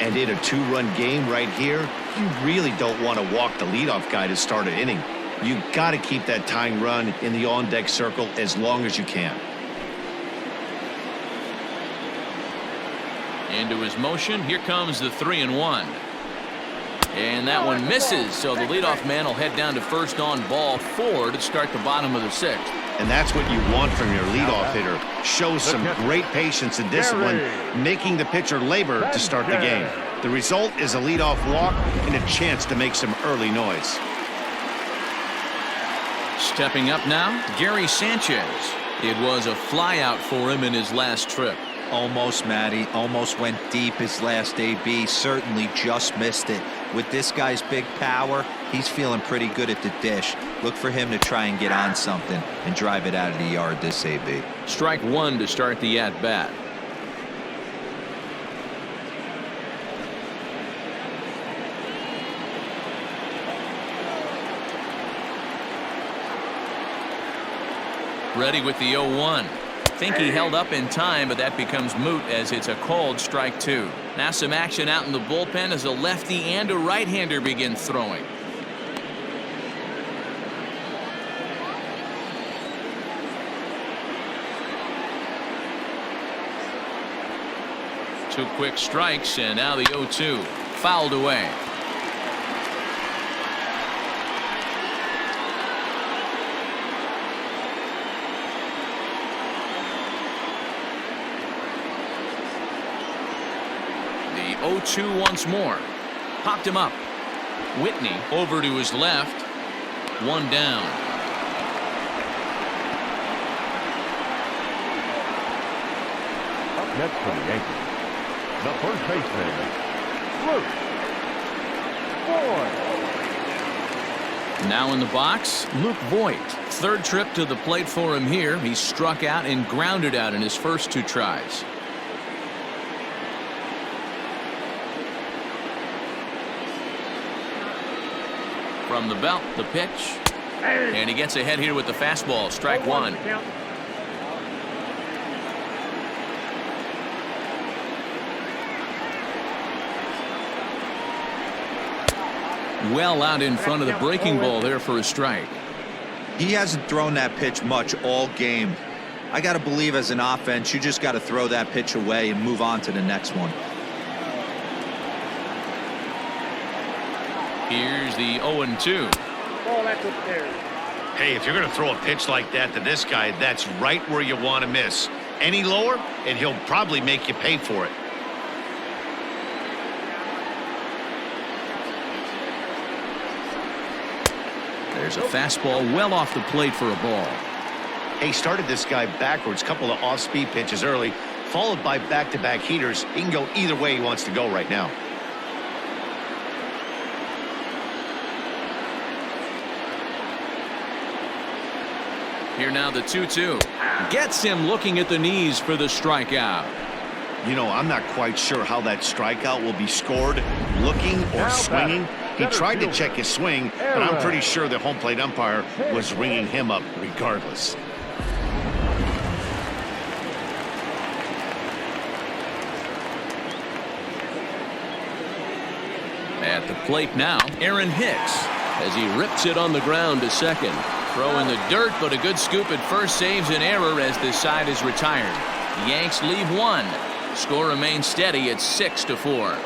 And in a 2-run game right here, you really don't want to walk the leadoff guy to start an inning. You got to keep that tying run in the on-deck circle as long as you can. Into his motion. Here comes the 3-1. And that one misses, so the leadoff man will head down to first on ball 4 to start the bottom of the 6th. And that's what you want from your leadoff hitter. Shows some great patience and discipline, making the pitcher labor to start the game. The result is a leadoff walk and a chance to make some early noise. Stepping up now, Gary Sanchez. It was a flyout for him in his last trip. Almost, Matty. Almost went deep his last AB. Certainly just missed it. With this guy's big power, he's feeling pretty good at the dish. Look for him to try and get on something and drive it out of the yard this AB. Strike one to start the at-bat. Ready with the 0-1. Think he held up in time, but that becomes moot as it's a called strike two. Now some action out in the bullpen as a lefty and a right-hander begin throwing. Two quick strikes, and now the 0-2. Fouled away. The 0-2 once more. Popped him up. Whitney over to his left. One down. Up next for the Yankees, the first baseman, Luke Voigt. Now in the box, Luke Voigt. Third trip to the plate for him here. He struck out and grounded out in his first two tries. From the belt, the pitch. And he gets ahead here with the fastball. Strike one. Well out in front of the breaking ball there for a strike. He hasn't thrown that pitch much all game. I got to believe as an offense, you just got to throw that pitch away and move on to the next one. Here's the 0-2. Ball that's upstairs. Hey, if you're going to throw a pitch like that to this guy, that's right where you want to miss. Any lower, and he'll probably make you pay for it. There's a fastball well off the plate for a ball. He started this guy backwards, couple of off-speed pitches early, followed by back-to-back heaters. He can go either way he wants to go right now. Here now the 2-2. Gets him looking at the knees for the strikeout. You know, I'm not quite sure how that strikeout will be scored, looking or swinging. He tried to check his swing, but I'm pretty sure the home plate umpire was ringing him up regardless. At the plate now, Aaron Hicks as he rips it on the ground to second. Throw in the dirt, but a good scoop at first saves an error as this side is retired. The Yanks leave one. Score remains steady at 6-4.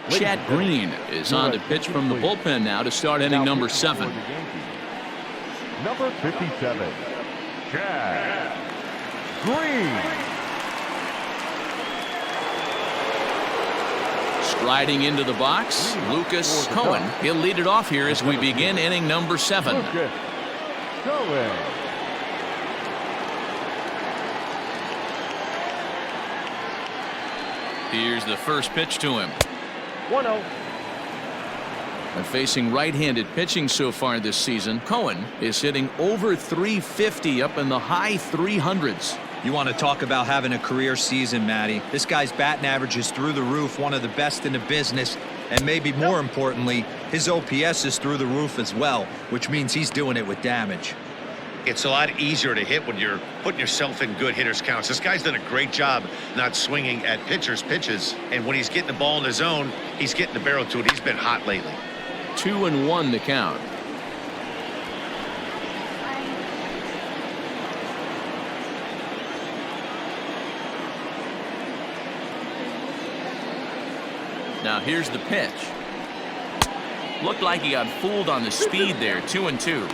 Chad Green is on to pitch from the bullpen now to start inning number 7. Number 57, Chad Green. Striding into the box, Lucas Cohen. He'll lead it off here as we begin inning number 7. Lucas Cohen. Here's the first pitch to him. 1-0. And facing right-handed pitching so far this season, Cohen is hitting over 350 up in the high 300s. You want to talk about having a career season, Matty. This guy's batting average is through the roof, one of the best in the business, and maybe more importantly, his OPS is through the roof as well, which means he's doing it with damage. It's a lot easier to hit when you're putting yourself in good hitters' counts. This guy's done a great job not swinging at pitchers' pitches, and when he's getting the ball in his zone, he's getting the barrel to it. He's been hot lately. 2-1 the count. Now here's the pitch. Looked like he got fooled on the speed there. 2-2.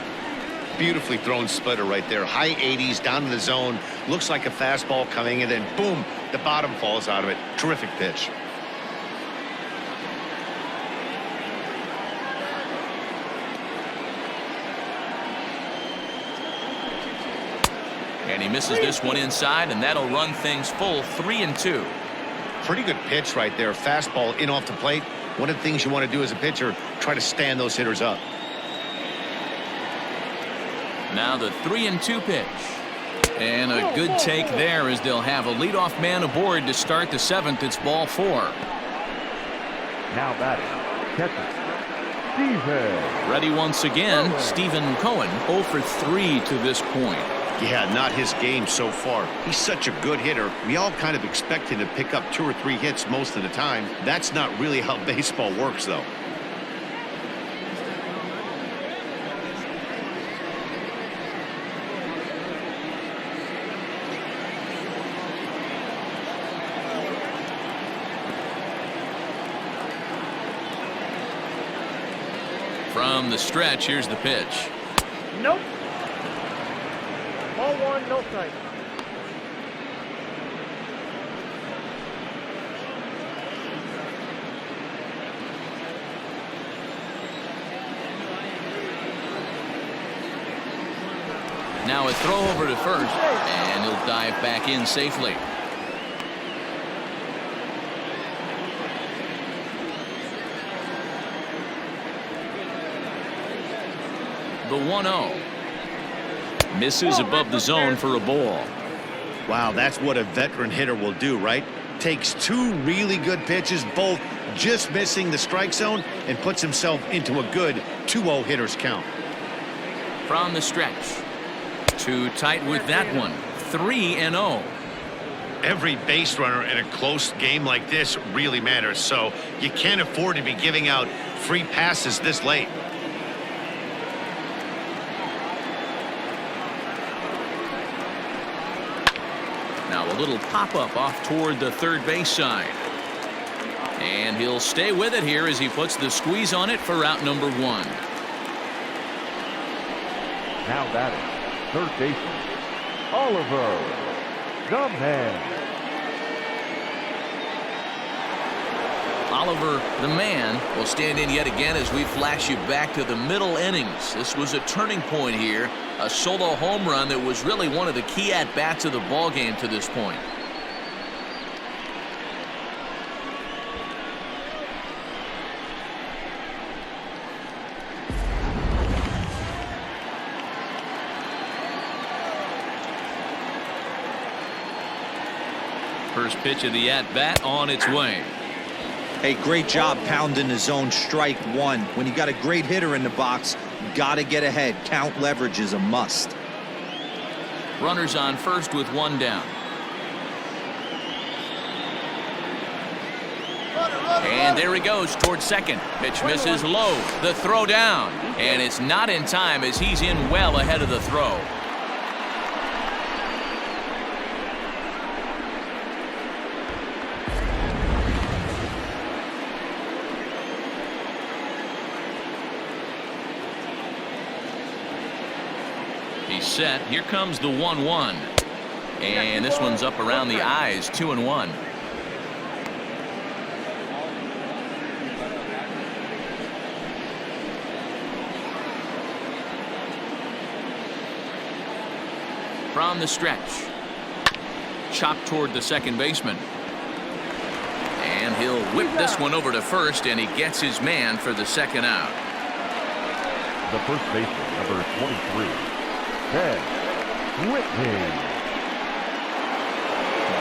Beautifully thrown splitter right there. High 80s down in the zone. Looks like a fastball coming, and then boom, the bottom falls out of it. Terrific pitch. And he misses this one inside, and that'll run things full 3-2. Pretty good pitch right there. Fastball in off the plate. One of the things you want to do as a pitcher, try to stand those hitters up. Now the 3-2 pitch. And a good take there as they'll have a leadoff man aboard to start the 7th. It's ball 4. Now batting, catcher, Steven. Ready once again, Stephen Cohen, 0 for 3 to this point. Yeah, not his game so far. He's such a good hitter. We all kind of expect him to pick up 2 or 3 hits most of the time. That's not really how baseball works, though. From the stretch, here's the pitch. Nope. Ball 1, no strike. Now a throw over to first, and he'll dive back in safely. The 1-0. Misses above the zone for a ball. Wow, that's what a veteran hitter will do, right? Takes 2 really good pitches, both just missing the strike zone, and puts himself into a good 2-0 hitter's count. From the stretch. Too tight with that one. 3-0. Every base runner in a close game like this really matters, so you can't afford to be giving out free passes this late. Now a little pop-up off toward the third base side. And he'll stay with it here as he puts the squeeze on it for out number 1. Now batting, third baseman, Oliver, the man. Oliver, the man, will stand in yet again as we flash you back to the middle innings. This was a turning point here, a solo home run that was really one of the key at-bats of the ball game to this point. First pitch of the at-bat on its way. Hey, great job pounding the zone. Strike 1. When you got a great hitter in the box, got to get ahead. Count leverage is a must. Runners on first with 1 down. And there he goes towards second. Pitch misses low. The throw down. And it's not in time as he's in well ahead of the throw. He's set. Here comes the 1-1. And this one's up around the eyes. 2-1. From the stretch. Chopped toward the second baseman. And he'll whip this one over to first, and he gets his man for the second out. The first baseman, number 23, Ben Whitney.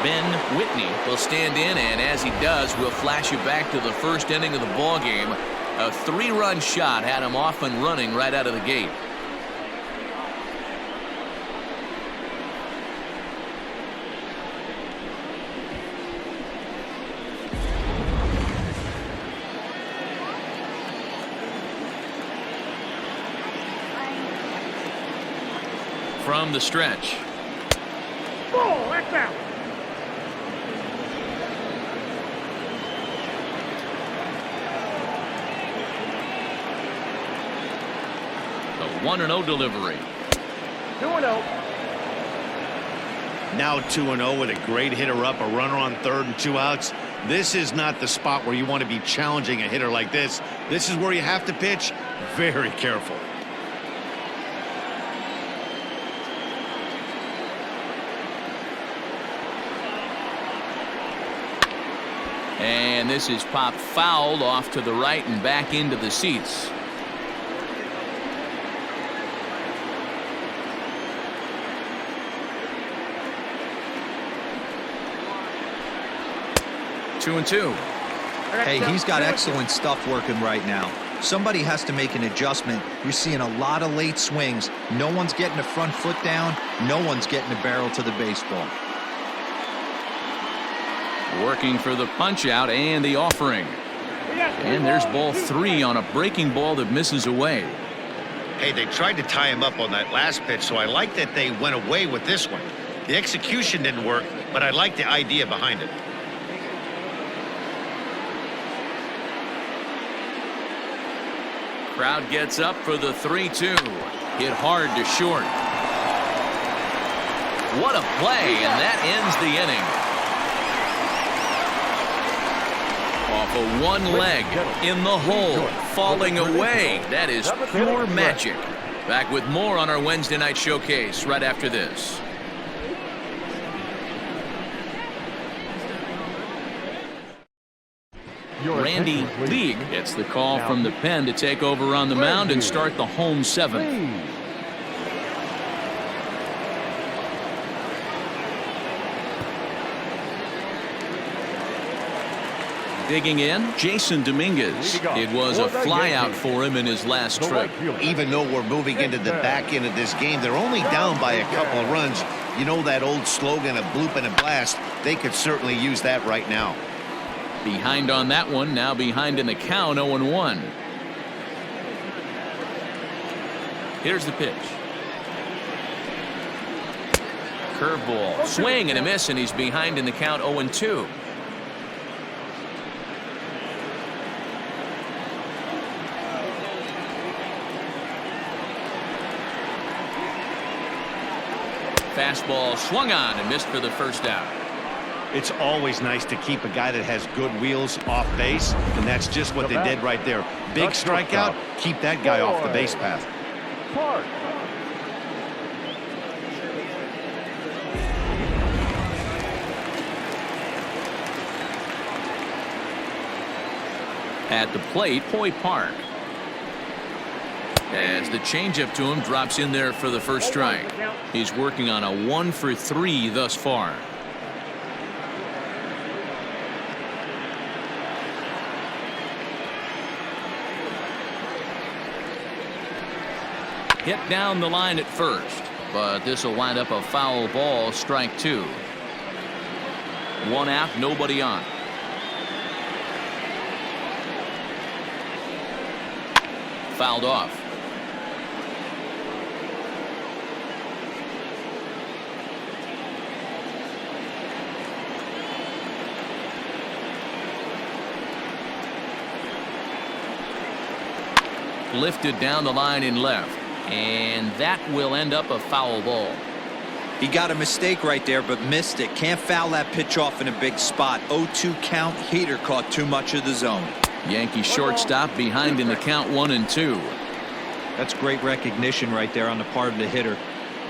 Ben Whitney will stand in, and as he does, we'll flash you back to the first inning of the ball game. A 3-run shot had him off and running right out of the gate. From the stretch. Ball, that's out. The 1-0 delivery. 2-0. Now 2-0 with a great hitter up, a runner on third and 2 outs. This is not the spot where you want to be challenging a hitter like this. This is where you have to pitch very careful. And this is popped foul off to the right and back into the seats. Two and two. Hey, he's got excellent stuff working right now. Somebody has to make an adjustment. You're seeing a lot of late swings. No one's getting the front foot down. No one's getting the barrel to the baseball. Working for the punch out and the offering. And there's ball 3 on a breaking ball that misses away. Hey, they tried to tie him up on that last pitch, so I like that they went away with this one. The execution didn't work, but I like the idea behind it. Crowd gets up for the 3-2. Hit hard to short. What a play, and that ends the inning. Off of one leg, in the hole, falling away. That is pure magic. Back with more on our Wednesday night showcase right after this. Randy League gets the call from the pen to take over on the mound and start the home 7th. Digging in, Jason Dominguez. It was a flyout for him in his last trip. Even though we're moving into the back end of this game, they're only down by a couple of runs. You know that old slogan, a bloop and a blast. They could certainly use that right now. Behind on that one, now behind in the count, 0-1. Here's the pitch. Curveball, swing and a miss, and he's behind in the count, 0-2. Fastball swung on and missed for the first out. It's always nice to keep a guy that has good wheels off base, and that's just what they did right there. Big strikeout, keep that guy off the base path. At the plate, Hoy Park. As the changeup to him drops in there for the first strike. He's working on a 1-for-3 thus far. Hit down the line at first, but this will wind up a foul ball, strike 2. 1 out, nobody on. Fouled off. Lifted down the line in left. And that will end up a foul ball. He got a mistake right there, but missed it. Can't foul that pitch off in a big spot. 0-2 count. Heater caught too much of the zone. Yankee shortstop behind in the count, 1-2. That's great recognition right there on the part of the hitter.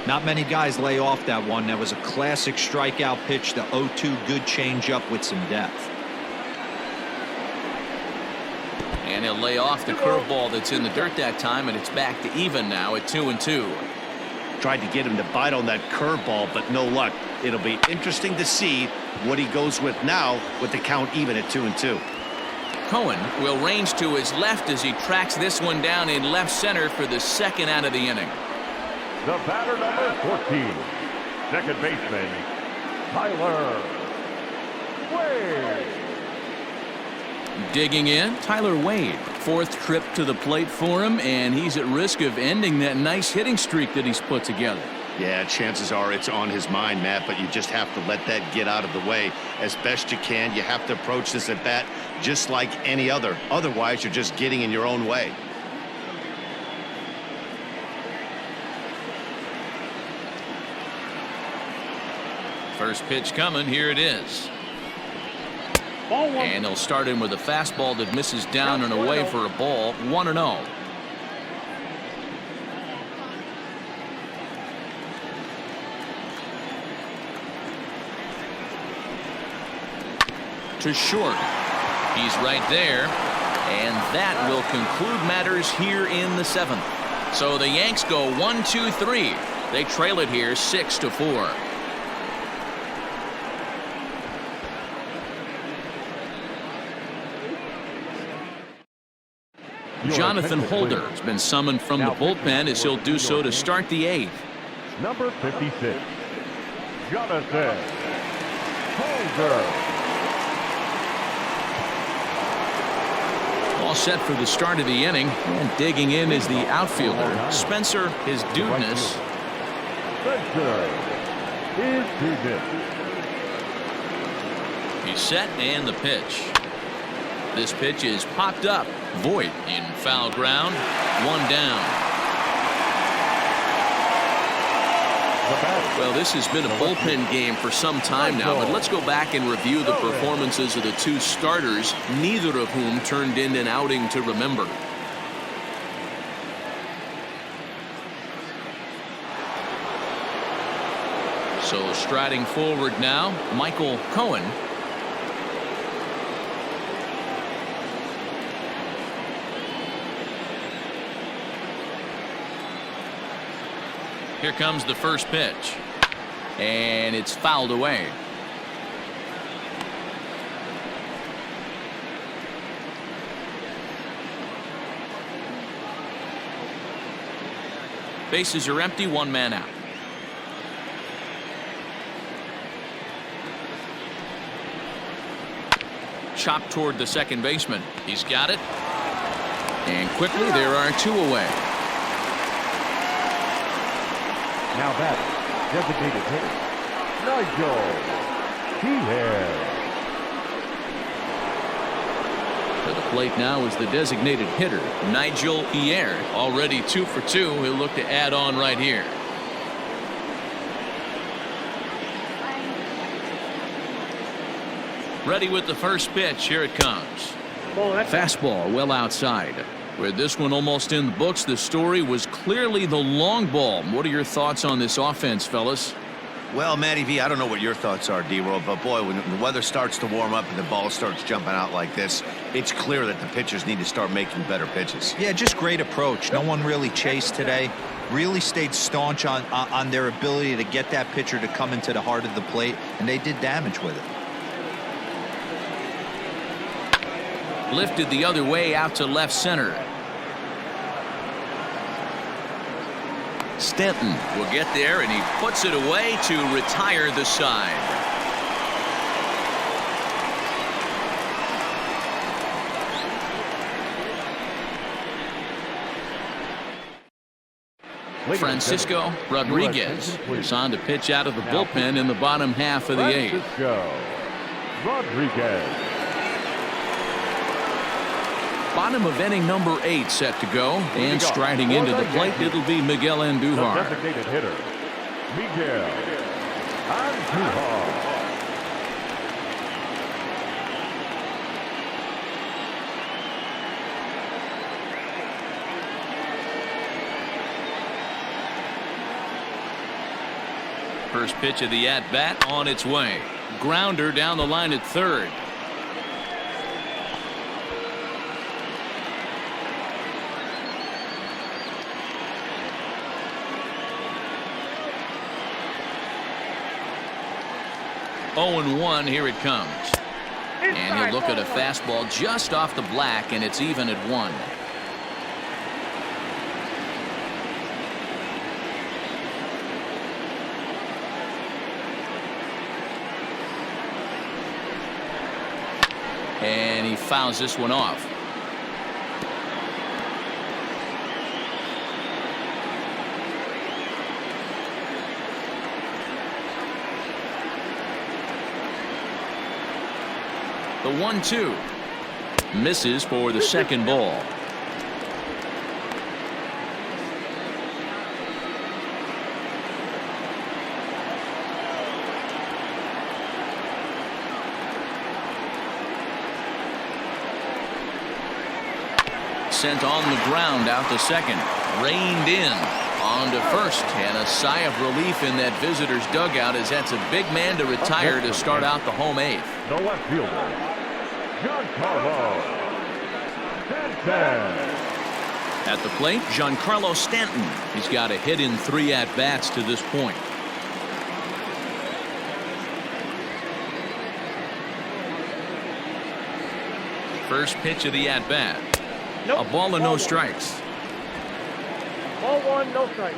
Not many guys lay off that one. That was a classic strikeout pitch. The 0-2 good changeup with some depth. And he'll lay off the curveball that's in the dirt that time, and it's back to even now at 2-2. Tried to get him to bite on that curveball, but no luck. It'll be interesting to see what he goes with now with the count even at 2-2. Cohen will range to his left as he tracks this one down in left center for the second out of the inning. The batter, number 14, second baseman, Tyler Wade. Digging in, Tyler Wade. 4th trip to the plate for him, and he's at risk of ending that nice hitting streak that he's put together. Yeah, chances are it's on his mind, Matt, but you just have to let that get out of the way as best you can. You have to approach this at bat just like any other. Otherwise, you're just getting in your own way. First pitch coming. Here it is. And he'll start in with a fastball that misses down and away for a ball. 1-0. To short. He's right there. And that will conclude matters here in the 7th. So the Yanks go 1-2-3. They trail it here 6-4. Jonathan Holder has been summoned from the bullpen as he'll do so to start the 8th. Number 56, Jonathan Holder. All set for the start of the inning, and digging in is the outfielder, Spencer his Dudeness. Spencer is Dudeness. He's set and the pitch. This pitch is popped up. Voit in foul ground. 1 down. Well, this has been a bullpen game for some time now, but let's go back and review the performances of the 2 starters, neither of whom turned in an outing to remember. So striding forward now, Michael Cohen. Here comes the first pitch. And it's fouled away. Bases are empty, 1 man out. Chopped toward the second baseman. He's got it. And quickly there are 2 away. Now that designated hitter, Nigel Sheehan. To the plate now is the designated hitter, Nigel Pierre. Already 2 for 2. He'll look to add on right here. Ready with the first pitch. Here it comes. Fastball well outside. With this one almost in the books, the story was clearly the long ball. What are your thoughts on this offense, fellas? Well, Matty V, I don't know what your thoughts are, D-Roll, but boy, when the weather starts to warm up and the ball starts jumping out like this, it's clear that the pitchers need to start making better pitches. Yeah, just great approach. No one really chased today. Really stayed staunch on their ability to get that pitcher to come into the heart of the plate, and they did damage with it. Lifted the other way out to left center. Stanton will get there, and he puts it away to retire the side. Francisco Rodriguez is on to pitch out of the bullpen in the bottom half of the 8th. Francisco Rodriguez. Bottom of inning number 8 set to go, and striding into the plate, it'll be Miguel Andujar. The designated hitter, Miguel Andujar. First pitch of the at-bat on its way. Grounder down the line at third. Oh and 1, here it comes. And he'll look at a fastball just off the black, and it's even at 1. And he fouls this one off. The 1-2 misses for the second ball. Sent on the ground out to second. Reined in on to first, and a sigh of relief in that visitor's dugout as that's a big man to retire to start out the home 8th. The left fielder, Giancarlo Stanton. At the plate, Giancarlo Stanton. He's got a hit in 3 at-bats to this point. First pitch of the at-bat. Nope. A ball and no strikes. Ball 1, no strike.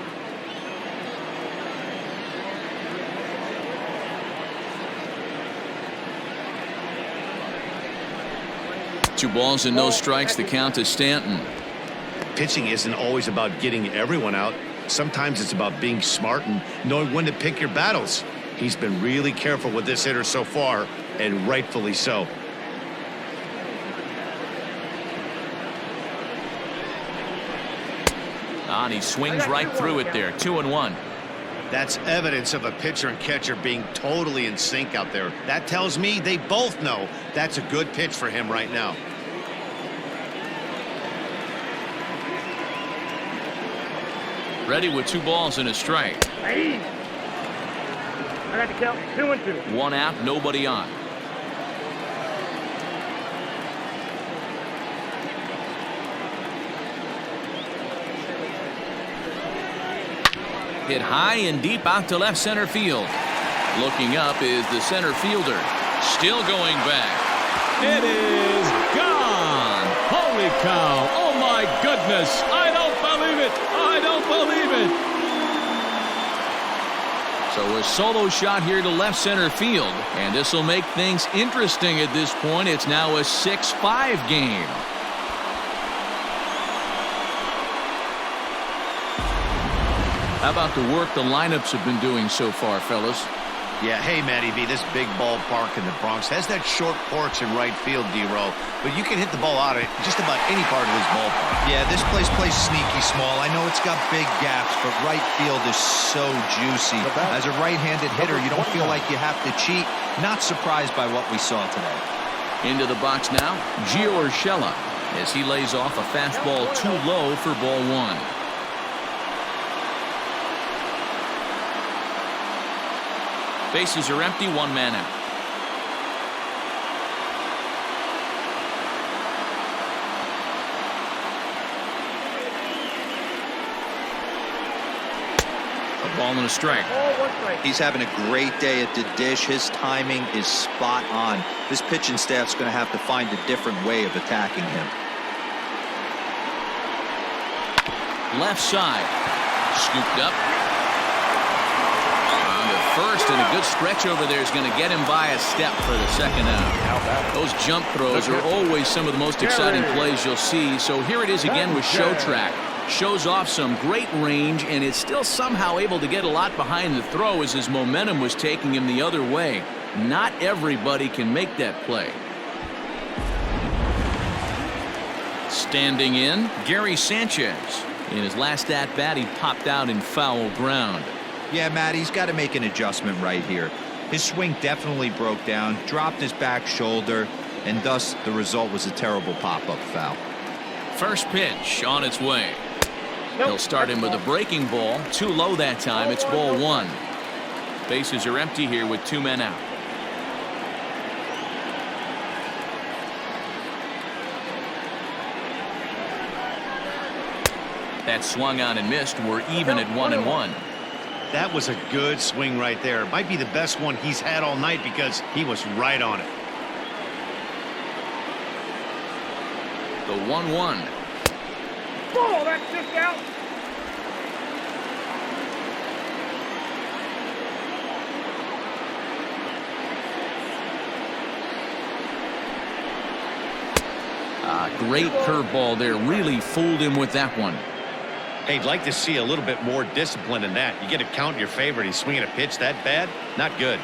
Two balls and no strikes. The count to Stanton. Pitching isn't always about getting everyone out. Sometimes it's about being smart and knowing when to pick your battles. He's been really careful with this hitter so far, and rightfully so. And he swings right through it there. 2-1. That's evidence of a pitcher and catcher being totally in sync out there. That tells me they both know that's a good pitch for him right now. Ready with 2 balls and a strike. Hey. I got the count 2-2. 1 out, nobody on. Hit high and deep out to left center field. Looking up is the center fielder. Still going back. It is gone. Holy cow. Oh my goodness. I don't believe it. I don't believe it. So a solo shot here to left center field. And this will make things interesting at this point. It's now a 6-5 game. How about the work the lineups have been doing so far, fellas? Yeah, hey, Matty V, this big ballpark in the Bronx has that short porch in right field, D-Row, but you can hit the ball out of just about any part of this ballpark. Yeah, this place plays sneaky small. I know it's got big gaps, but right field is so juicy. As a right-handed hitter, you don't feel like you have to cheat. Not surprised by what we saw today. Into the box now, Gio Urshela, as he lays off a fastball too low for ball 1. Bases are empty, 1 man out. A ball and a strike. Ball 1 strike. He's having a great day at the dish. His timing is spot on. This pitching staff's going to have to find a different way of attacking him. Left side. Scooped up. First, and a good stretch over there is going to get him by a step for the second out. Those jump throws are always some of the most exciting plays you'll see. So here it is again with Show Track. Shows off some great range, and it's still somehow able to get a lot behind the throw as his momentum was taking him the other way. Not everybody can make that play. Standing in, Gary Sanchez. In his last at-bat, he popped out in foul ground. Yeah, Matt, he's got to make an adjustment right here. His swing definitely broke down, dropped his back shoulder, and thus the result was a terrible pop-up foul. First pitch on its way. He'll start him with a breaking ball. Too low that time. It's ball 1. Bases are empty here with 2 men out. That swung on and missed. We're even at 1-1. That was a good swing right there. It might be the best one he's had all night because he was right on it. The 1-1. Ball, that's just out. Great curveball there. Really fooled him with that one. Hey, I'd like to see a little bit more discipline in that. You get a count in your favor and he's swinging a pitch that bad? Not good.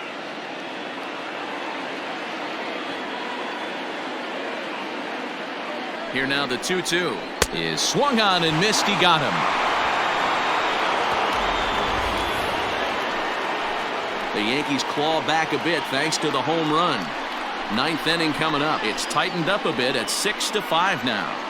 Here now the 2-2 is swung on and missed. He got him. The Yankees claw back a bit thanks to the home run. 9th inning coming up. It's tightened up a bit at 6-5 now.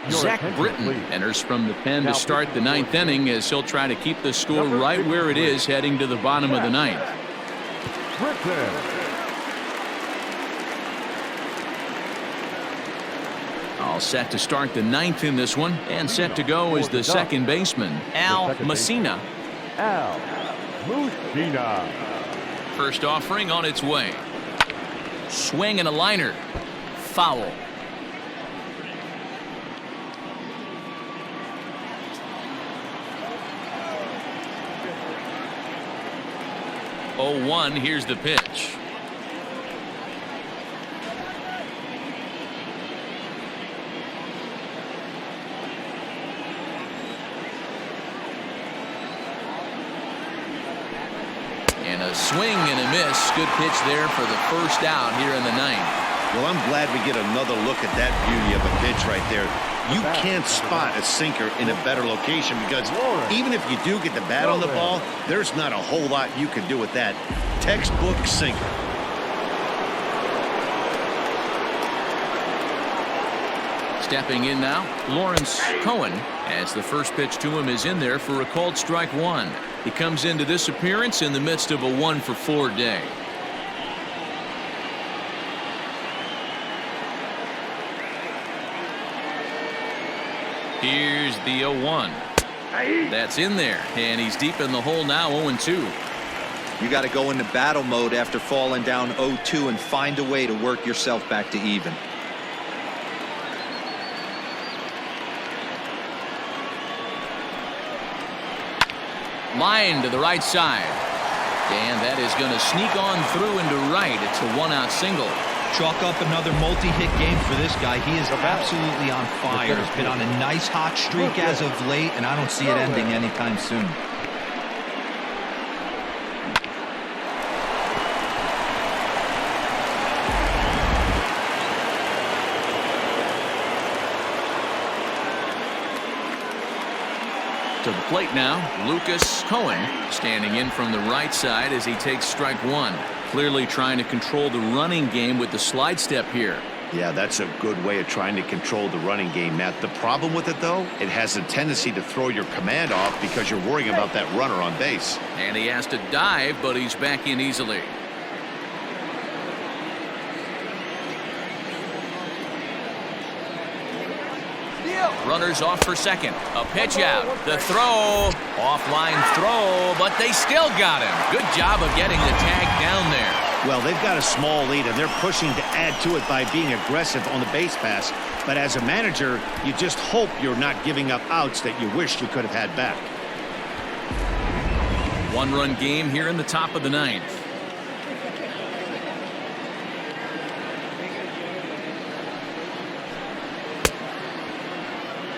Zach Britton enters from the pen to start the ninth inning as he'll try to keep the score right where it is heading to the bottom of the ninth. All set to start the ninth in this one, and set to go is the second baseman, Al Messina. First offering on its way. Swing and a liner. Foul. Oh, 1, here's the pitch. And a swing and a miss. Good pitch there for the first out here in the ninth. Well, I'm glad we get another look at that beauty of a pitch right there. You can't spot a sinker in a better location because even if you do get the bat on the ball, there's not a whole lot you can do with that. Textbook sinker. Stepping in now, Lawrence Cohen, as the first pitch to him is in there for a called strike one. He comes into this appearance in the midst of a 1-for-4 day. Here's the 0-1. That's in there, and he's deep in the hole now, 0-2. You got to go into battle mode after falling down 0-2 and find a way to work yourself back to even. Line to the right side, and that is going to sneak on through into right. It's a one-out single. Chalk up another multi-hit game for this guy. He is absolutely on fire. He's been on a nice hot streak as of late, and I don't see it ending anytime soon. To the plate now, Lucas Cohen standing in from the right side as he takes strike one. Clearly trying to control the running game with the slide step here. Yeah, that's a good way of trying to control the running game, Matt. The problem with it, though, it has a tendency to throw your command off because you're worrying about that runner on base. And he has to dive, but he's back in easily. Runners off for second. A pitch out. The throw. Offline throw, but they still got him. Good job of getting the tag down there. Well, they've got a small lead, and they're pushing to add to it by being aggressive on the base pass. But as a manager, you just hope you're not giving up outs that you wish you could have had back. One-run game here in the top of the ninth.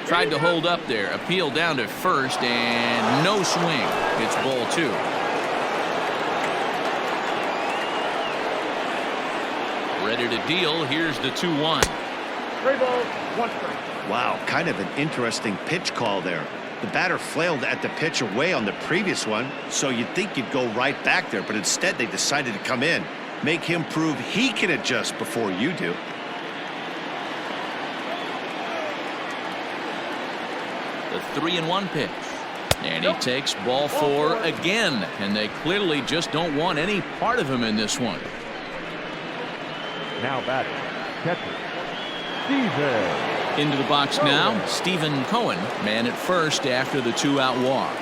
Tried to hold up there. Appeal down to first, and no swing. It's ball two. Ready to deal. Here's the 2-1. 3 balls, 1 strike. Wow, kind of an interesting pitch call there. The batter flailed at the pitch away on the previous one, so you'd think you'd go right back there, but instead they decided to come in. Make him prove he can adjust before you do. The 3-1 pitch. And he takes ball 4 again. And they clearly just don't want any part of him in this one. Now batting, catcher, Steven. Into the box now, Stephen Cohen, man at first after the 2-out walk.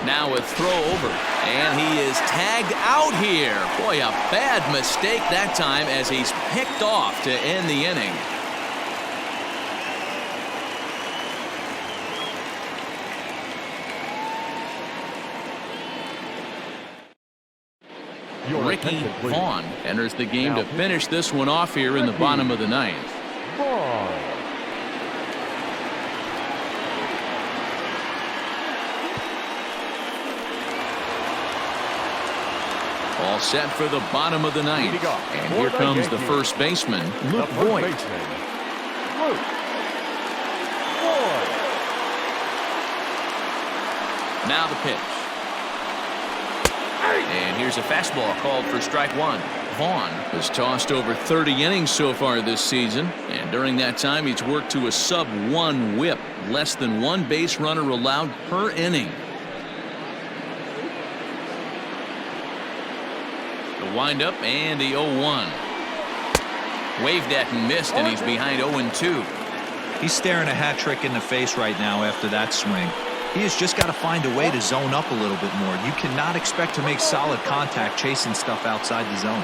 Now a throw over, and he is tagged out here. Boy, a bad mistake that time as he's picked off to end the inning. Ricky Vaughn enters the game to finish this one off here in the bottom of the ninth. All set for the bottom of the ninth. And here comes the first baseman, Luke Voigt. Now the pitch. And here's a fastball called for strike one. Vaughn has tossed over 30 innings so far this season, and during that time he's worked to a sub-1 whip, less than one base runner allowed per inning. The windup and the 0-1. Waved at and missed, and he's behind 0-2. He's staring a hat trick in the face right now after that swing. He has just got to find a way to zone up a little bit more. You cannot expect to make solid contact chasing stuff outside the zone.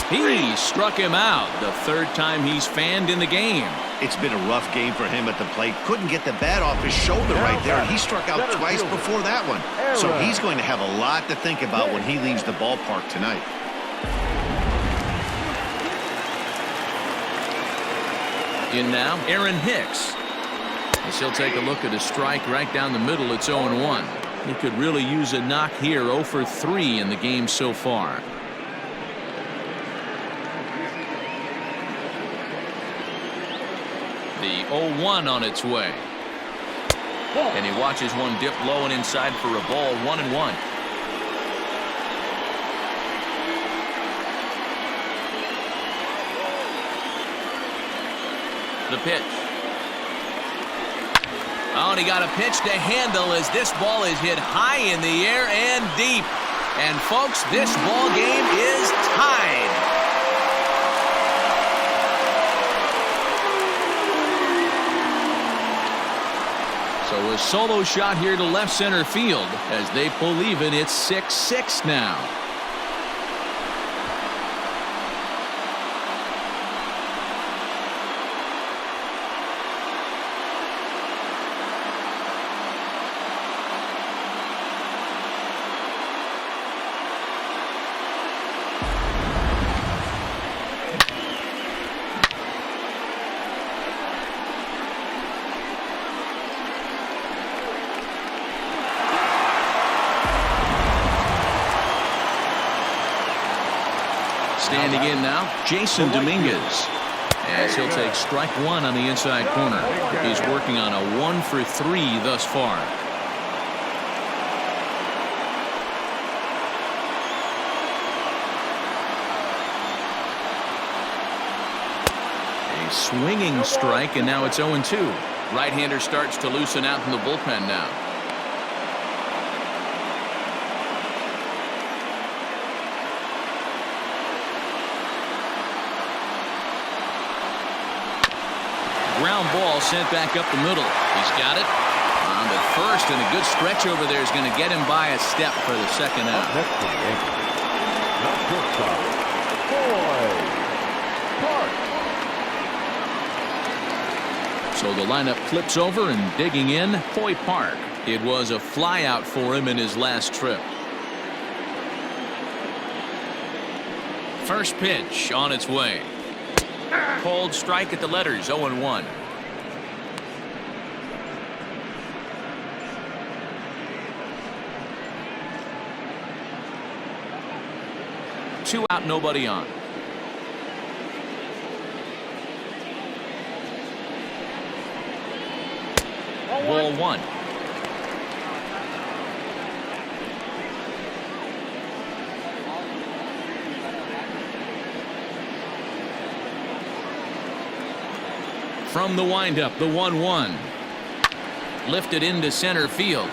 He struck him out, the third time he's fanned in the game. It's been a rough game for him at the plate. Couldn't get the bat off his shoulder right there, and he struck out twice before that one. So he's going to have a lot to think about when he leaves the ballpark tonight. In now, Aaron Hicks. As he'll take a look at a strike right down the middle. It's 0-1. He could really use a knock here. 0 for 3 in the game so far. The 0-1 on its way. And he watches one dip low and inside for a ball. 1-1. The pitch. Oh, and he got a pitch to handle as this ball is hit high in the air and deep. And folks, this ball game is tied. So a solo shot here to left center field as they pull even. It's 6-6 now. Standing in now, Jason Dominguez, as he'll take strike one on the inside corner. He's working on a 1 for 3 thus far. A swinging strike, and now it's 0-2. Right-hander starts to loosen out in the bullpen now. Ground ball sent back up the middle. He's got it on the first, and a good stretch over there is going to get him by a step for the second out. So the lineup flips over, and digging in, Hoy Park. It was a flyout for him in his last trip. First pitch on its way. Cold strike at the letters. 0-1. Two out, nobody on. Ball 1. From the windup, the 1-1. Lifted into center field.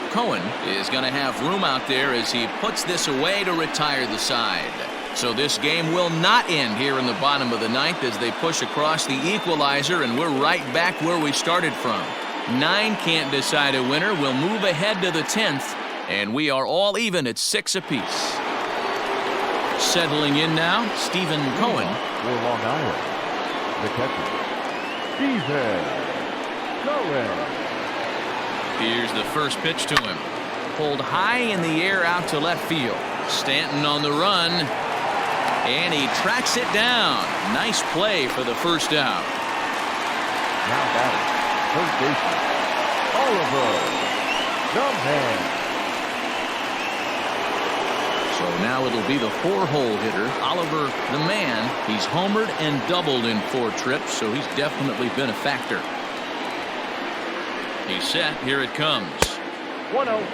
Cohen is going to have room out there as he puts this away to retire the side. So this game will not end here in the bottom of the ninth as they push across the equalizer, and we're right back where we started from. 9 can't decide a winner. We'll move ahead to the 10th, and we are all even at 6 apiece. Settling in now, Stephen Cohen. For Long Island, the catcher, Stephen Cohen. Here's the first pitch to him. Pulled high in the air out to left field. Stanton on the run, and he tracks it down. Nice play for the first out. Now batting, third baseman, Oliver, the man. So now it'll be the 4-hole hitter, Oliver the man. He's homered and doubled in 4 trips, so he's definitely been a factor. He's set. Here it comes. 1-0.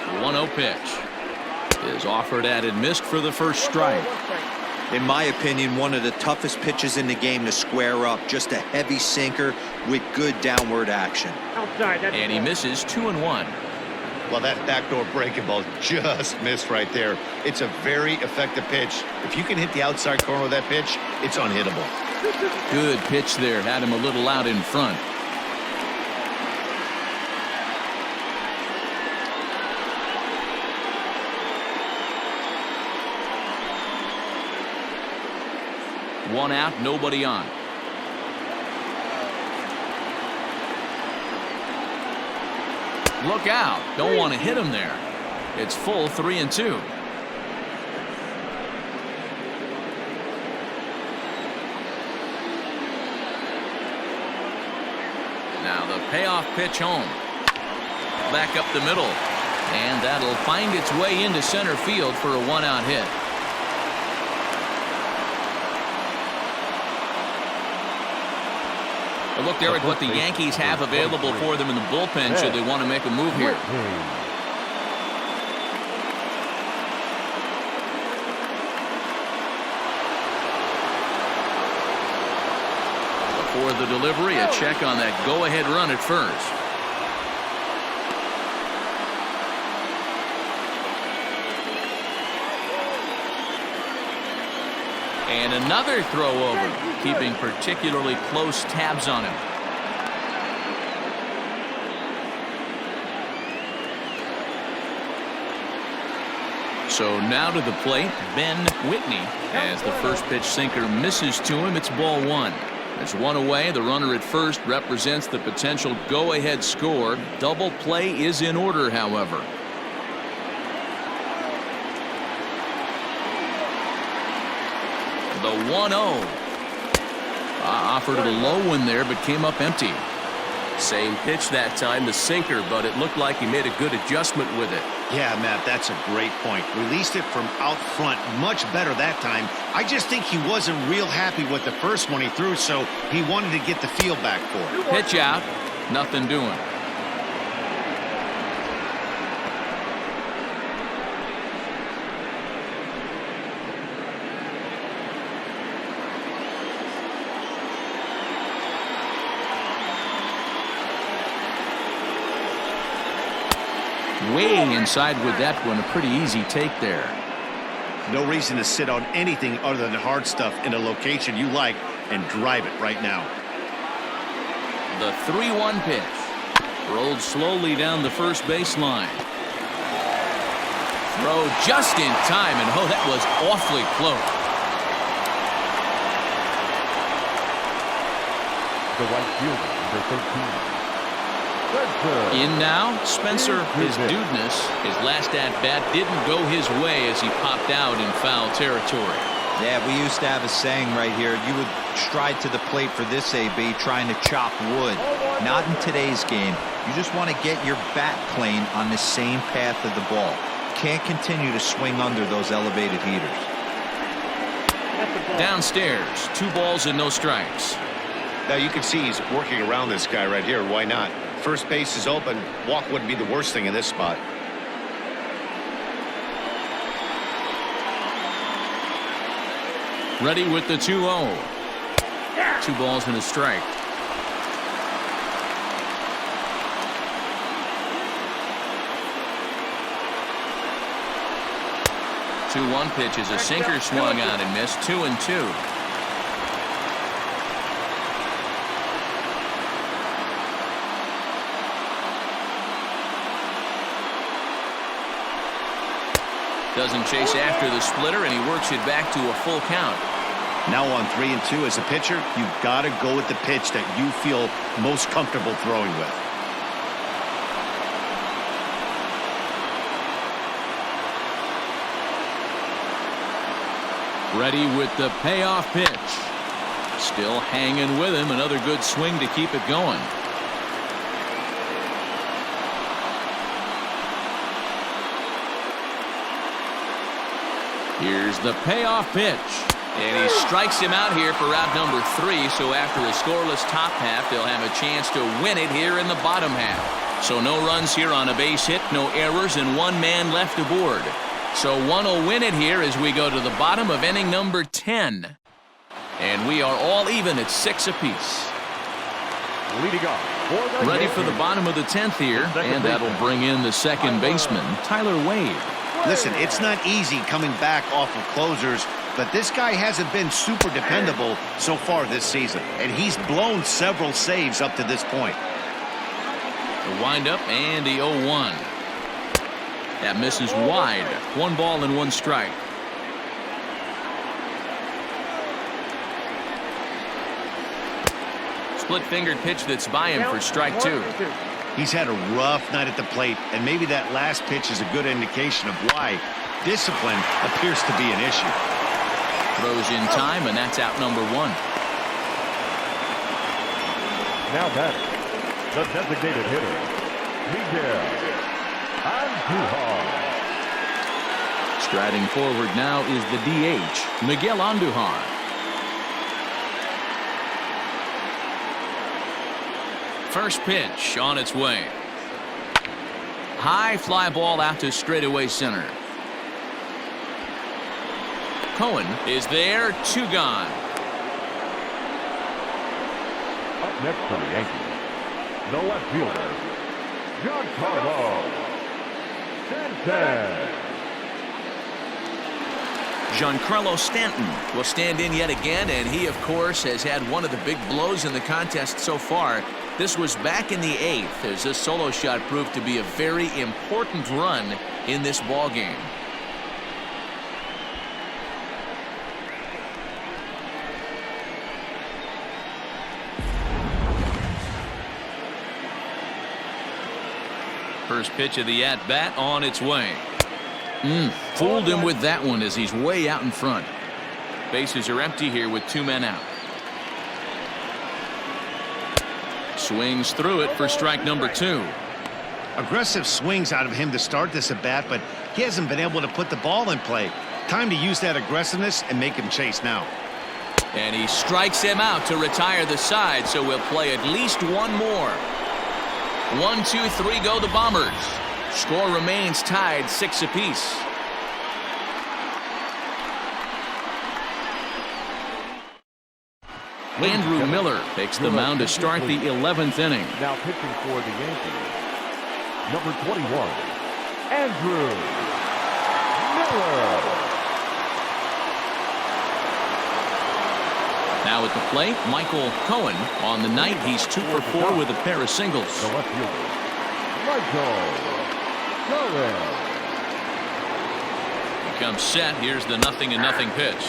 The 1-0 pitch is offered at and missed for the first strike. In my opinion, one of the toughest pitches in the game to square up. Just a heavy sinker with good downward action. Outside. That's And he misses 2-1. Well, that backdoor breaking ball just missed right there. It's a very effective pitch. If you can hit the outside corner of that pitch, it's unhittable. Good pitch there. Had him a little out in front. One out, nobody on. Look out. Don't want to hit him there. It's full 3-2. Now the payoff pitch home. Back up the middle. And that'll find its way into center field for a 1-out hit. A look there at what the Yankees have available for them in the bullpen should they want to make a move here. Before the delivery, a check on that go-ahead run at first. And another throw over, keeping particularly close tabs on him. So now to the plate, Ben Whitney, as the first pitch sinker misses to him. It's ball one. There's one away. The runner at first represents the potential go-ahead score. Double play is in order, however. The 1-0. Offered a low one there, but came up empty. Same pitch that time, the sinker, but it looked like he made a good adjustment with it. Yeah, Matt, that's a great point. Released it from out front much better that time. I just think he wasn't real happy with the first one he threw, so he wanted to get the feel back for it. Pitch out. Nothing doing. Way inside with that one. A pretty easy take there. No reason to sit on anything other than hard stuff in a location you like and drive it right now. The 3-1 pitch. Rolled slowly down the first baseline. Throw just in time, and oh, that was awfully close. The right fielder, number 13. In now, Spencer, his dudeness. His last at-bat didn't go his way as he popped out in foul territory. Yeah, we used to have a saying right here. You would stride to the plate for this AB, trying to chop wood. Not in today's game. You just want to get your bat plane on the same path of the ball. Can't continue to swing under those elevated heaters. Downstairs, 2 balls and no strikes. Now you can see he's working around this guy right here. Why not? First base is open. Walk wouldn't be the worst thing in this spot. Ready with the 2-0. 2 balls and a strike. Two-one pitch is a sinker swung out and missed. 2-2. Doesn't chase after the splitter, and he works it back to a full count. Now on 3-2 as a pitcher, you've got to go with the pitch that you feel most comfortable throwing with. Ready with the payoff pitch. Still hanging with him. Another good swing to keep it going. Here's the payoff pitch. And he strikes him out here for out number 3. So after a scoreless top half, they'll have a chance to win it here in the bottom half. So no runs here on a base hit, no errors, and 1 man left aboard. So one will win it here as we go to the bottom of inning number 10. And we are all even at 6 apiece. Leading off. Ready for the bottom of the 10th here, and that'll bring in the second baseman, Tyler Wade. Listen, it's not easy coming back off of closers, but this guy hasn't been super dependable so far this season, and he's blown several saves up to this point. The windup and the 0-1. That misses wide. 1 ball and 1 strike. Split-fingered pitch that's by him for strike 2. He's had a rough night at the plate, and maybe that last pitch is a good indication of why discipline appears to be an issue. Throws in time, and that's out number 1. Now batting, the designated hitter, Miguel Andujar. Striding forward now is the DH, Miguel Andujar. First pitch on its way. High fly ball out to straightaway center. Cohen is there, 2 gone. Up next for the Yankees, the left fielder, Giancarlo Stanton. Giancarlo Stanton will stand in yet again, and he, of course, has had one of the big blows in the contest so far. This was back in the 8th as this solo shot proved to be a very important run in this ball game. First pitch of the at-bat on its way. Fooled him with that one as he's way out in front. Bases are empty here with 2 men out. Swings through it for strike number 2. Aggressive swings out of him to start this at bat, but he hasn't been able to put the ball in play. Time to use that aggressiveness and make him chase now. And he strikes him out to retire the side, so we'll play at least 1 more. 1, 2, 3 go the Bombers. Score remains tied 6 apiece. Andrew Miller takes the mound to start the 11th inning. Now pitching for the Yankees, number 21, Andrew Miller. Now at the plate, Michael Cohen. On the night, he's 2 for 4 with a pair of singles. The left fielder, Michael Cohen. He comes set. Here's the 0-0 pitch.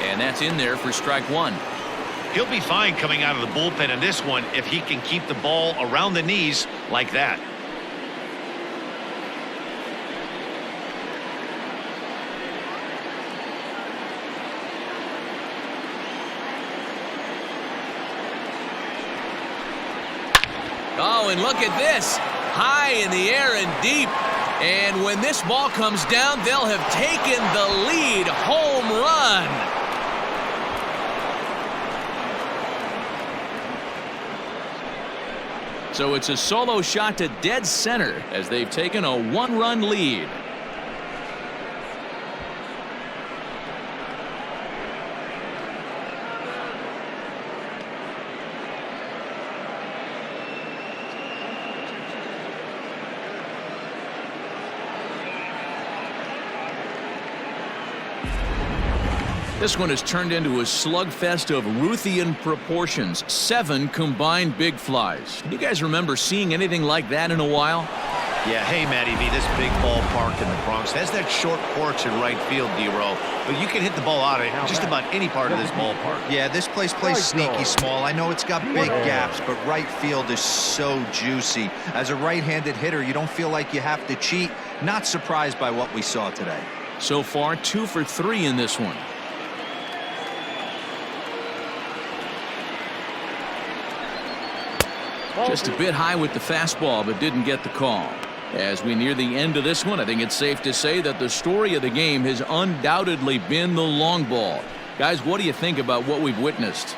And that's in there for strike 1. He'll be fine coming out of the bullpen in this one if he can keep the ball around the knees like that. Oh, and look at this. High in the air and deep. And when this ball comes down, they'll have taken the lead. Home run. So it's a solo shot to dead center as they've taken a 1-run lead. This one has turned into a slugfest of Ruthian proportions. 7 combined big flies. Can you guys remember seeing anything like that in a while? Yeah, hey, Matty V, this big ballpark in the Bronx has that short porch in right field, D-Row, but you can hit the ball out of just about any part of this ballpark. Yeah, this place plays sneaky small. I know it's got big gaps, but right field is so juicy. As a right-handed hitter, you don't feel like you have to cheat. Not surprised by what we saw today. So far, 2 for 3 in this one. Just a bit high with the fastball, but didn't get the call. As we near the end of this one, I think it's safe to say that the story of the game has undoubtedly been the long ball. Guys, what do you think about what we've witnessed?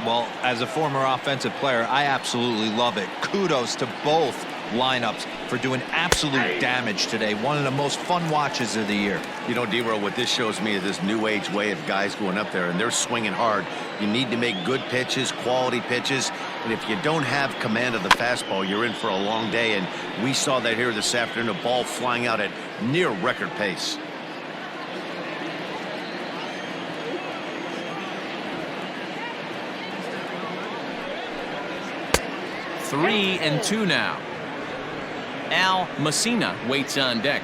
Well, as a former offensive player, I absolutely love it. Kudos to both lineups for doing absolute damage today. One of the most fun watches of the year. You know, D-Roll, what this shows me is this new age way of guys going up there, and they're swinging hard. You need to make good pitches, quality pitches, and if you don't have command of the fastball, you're in for a long day, and we saw that here this afternoon, a ball flying out at near record pace. Three and two now. Al Messina waits on deck.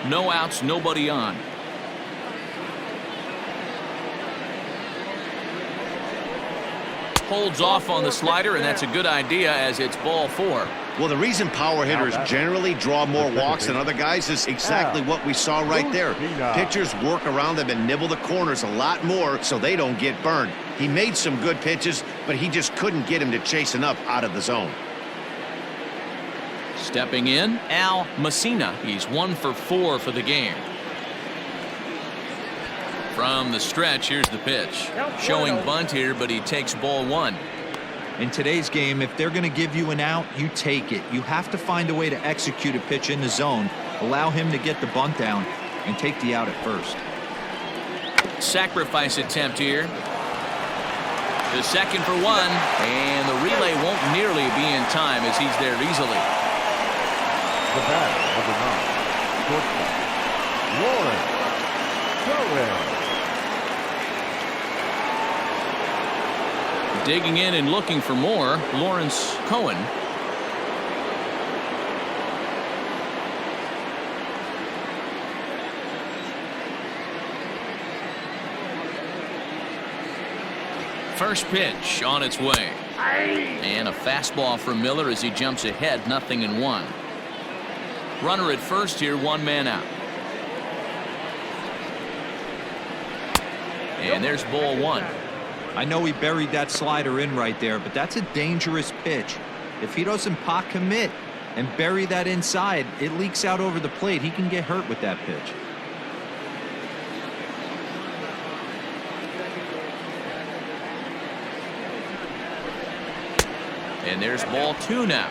No outs, nobody on. Holds off on the slider, and that's a good idea as it's ball 4. Well, the reason power hitters generally draw more walks than other guys is exactly what we saw right there. Pitchers work around them and nibble the corners a lot more so they don't get burned. He made some good pitches, but he just couldn't get him to chase enough out of the zone. Stepping in, Al Messina. He's 1 for 4 for the game. From the stretch, here's the pitch. Showing bunt here, but he takes ball 1. In today's game, if they're going to give you an out, you take it. You have to find a way to execute a pitch in the zone, allow him to get the bunt down, and take the out at first. Sacrifice attempt here. The second for 1, and the relay won't nearly be in time as he's there easily. The batter, number 9, shortstop, Lawrence Cohen. Digging in and looking for more, Lawrence Cohen. First pitch on its way. And a fastball from Miller as he jumps ahead, 0-1. Runner at first here, 1 man out. And there's ball 1. I know he buried that slider in right there, but that's a dangerous pitch. If he doesn't pot commit and bury that inside, it leaks out over the plate. He can get hurt with that pitch. And there's ball 2 now.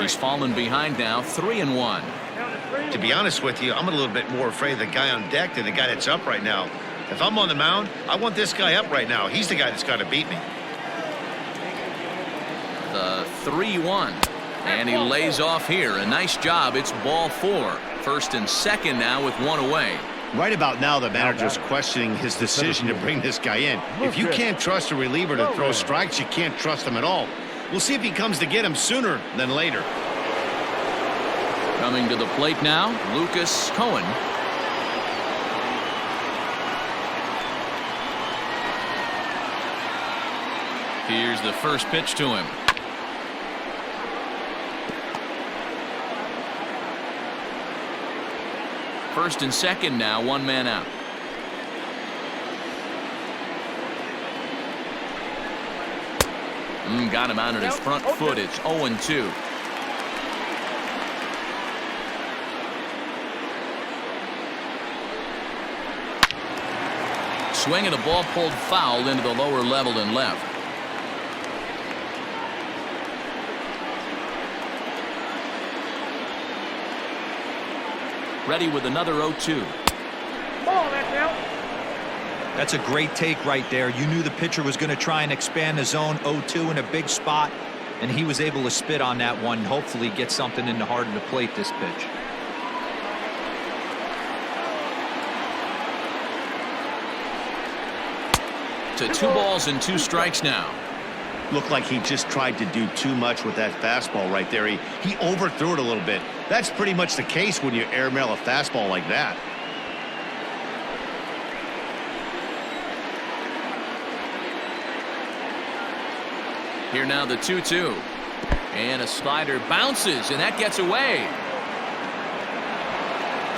He's fallen behind now, 3-1. To be honest with you, I'm a little bit more afraid of the guy on deck than the guy that's up right now. If I'm on the mound, I want this guy up right now. He's the guy that's got to beat me. The 3-1. And he lays off here. A nice job. It's ball 4. First and second now with 1 away. Right about now, the manager's questioning his decision to bring this guy in. If you can't trust a reliever to throw strikes, you can't trust him at all. We'll see if he comes to get him sooner than later. Coming to the plate now, Lucas Cohen. Here's the first pitch to him. First and second now, 1 man out. Got him out on his front foot. It's 0-2. Swing and a ball pulled foul into the lower level and left. Ready with another 0-2. Ball, that's out. That's a great take right there. You knew the pitcher was going to try and expand the zone. 0-2 in a big spot, and he was able to spit on that one. Hopefully get something in the heart of the plate this pitch. To 2 balls and 2 strikes now. Looked like he just tried to do too much with that fastball right there. He overthrew it a little bit. That's pretty much the case when you airmail a fastball like that. Here now the 2-2. And a slider bounces, and that gets away.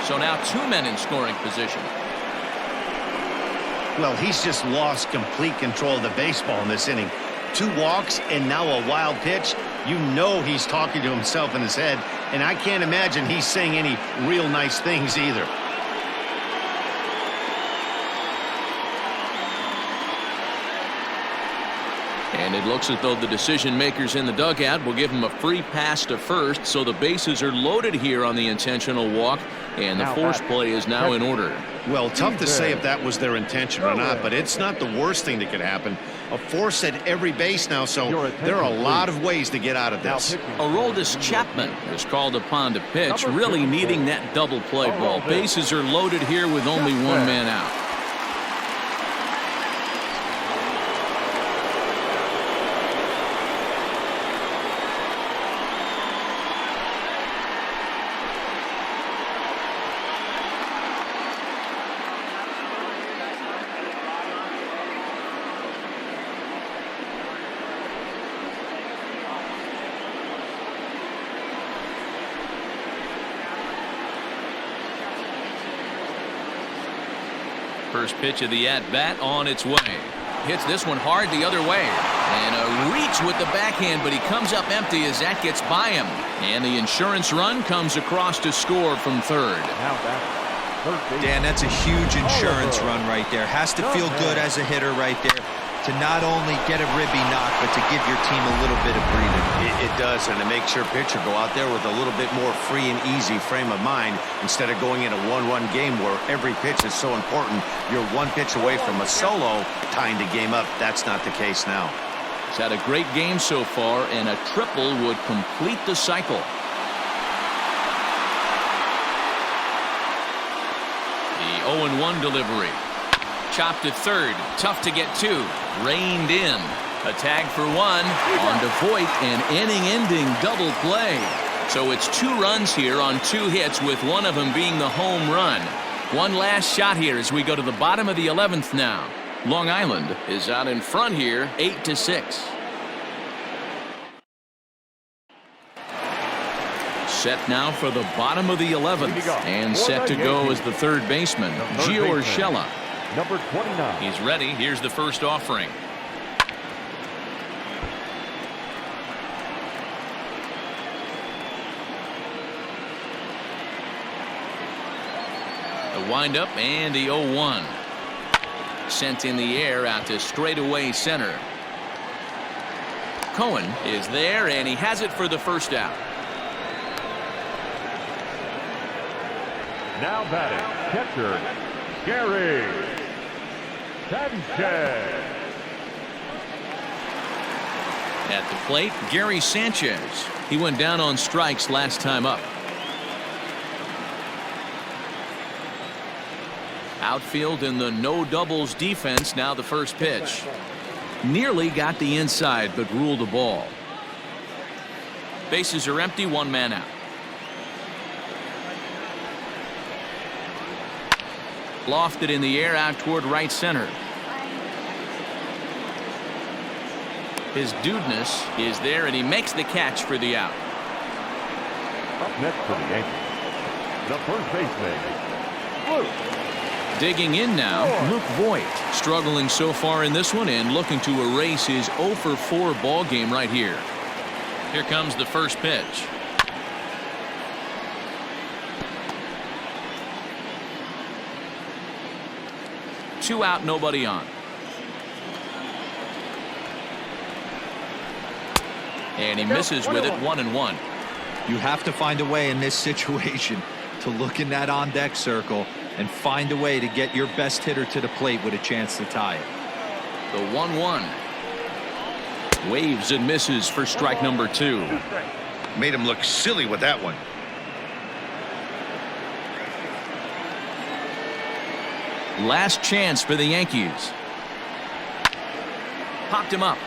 So now 2 men in scoring position. Well, he's just lost complete control of the baseball in this inning. 2 walks and now a wild pitch. You know he's talking to himself in his head, and I can't imagine he's saying any real nice things either. And it looks as though the decision makers in the dugout will give him a free pass to first, so the bases are loaded here on the intentional walk, and the force play is now in order. Well, tough to say if that was their intention or not, but it's not the worst thing that could happen. A force at every base now, so there are a lot of ways to get out of this. Aroldis Chapman is called upon to pitch, really needing that double play ball. Bases are loaded here with only 1 man out. First pitch of the at-bat on its way. Hits this one hard the other way. And a reach with the backhand, but he comes up empty as that gets by him. And the insurance run comes across to score from third. Dan, that's a huge insurance run right there. Has to feel good as a hitter right there to not only get a ribby knock, but to give your team a little bit of breathing. It does, and it makes your pitcher go out there with a little bit more free and easy frame of mind instead of going in a 1-run game where every pitch is so important. You're 1 pitch away from a solo tying the game up. That's not the case now. He's had a great game so far, and a triple would complete the cycle. The 0-1 delivery. Chopped to third. Tough to get to. Reined in. A tag for 1. On to Voit, an inning-ending double play. So it's 2 runs here on 2 hits, with one of them being the home run. One last shot here as we go to the bottom of the 11th now. Long Island is out in front here, 8-6. Set now for the bottom of the 11th, and set to go as the third baseman, Gio Urshela. Number 29. He's ready. Here's the first offering. The windup and the 0-1. Sent in the air out to straightaway center. Cohen is there, and he has it for the first out. Now batting, catcher, Gary Sanchez. At the plate, Gary Sanchez. He went down on strikes last time up. Outfield in the no doubles defense. Now the first pitch. Nearly got the inside, but ruled the ball. Bases are empty, 1 man out. Lofted in the air out toward right center. His dudeness is there, and he makes the catch for the out. Up next for the Yankees, the first baseman, Luke. Digging in now, Luke Voit. Struggling so far in this one and looking to erase his 0-for-4 ball game right here. Here comes the first pitch. Two out, nobody on. And he misses with it, 1-1. You have to find a way in this situation to look in that on-deck circle and find a way to get your best hitter to the plate with a chance to tie it. The 1-1. Waves and misses for strike number 2. Made him look silly with that one. Last chance for the Yankees. Popped him up.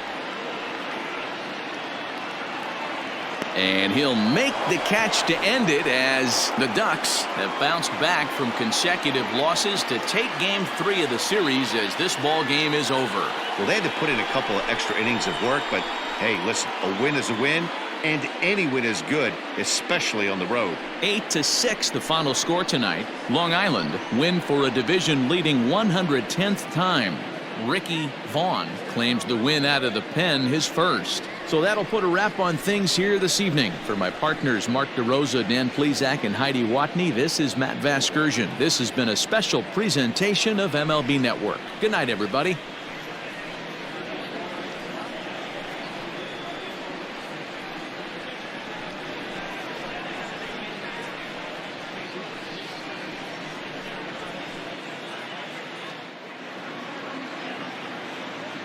And he'll make the catch to end it, as the Ducks have bounced back from consecutive losses to take game 3 of the series as this ball game is over. Well, they had to put in a couple of extra innings of work, but hey, listen, a win is a win, and any win is good, especially on the road. 8-6 the final score tonight. Long Island win for a division-leading 110th time. Ricky Vaughn claims the win out of the pen, his first. So that'll put a wrap on things here this evening. For my partners Mark DeRosa, Dan Plesac, and Heidi Watney, this is Matt Vasgersian. This has been a special presentation of MLB Network. Good night, everybody.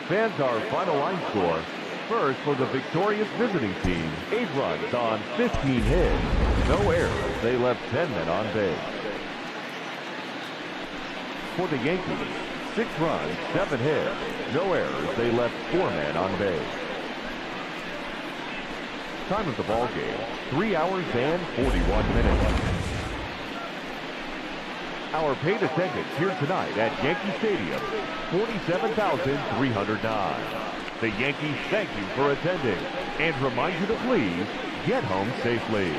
Fans, our final line score. First, for the victorious visiting team, 8 runs on 15 hits. No errors. They left 10 men on base. For the Yankees, 6 runs, 7 hits. No errors. They left 4 men on base. Time of the ball game, 3 hours and 41 minutes. Our paid attendance here tonight at Yankee Stadium, 47,309. The Yankees thank you for attending and remind you to please get home safely.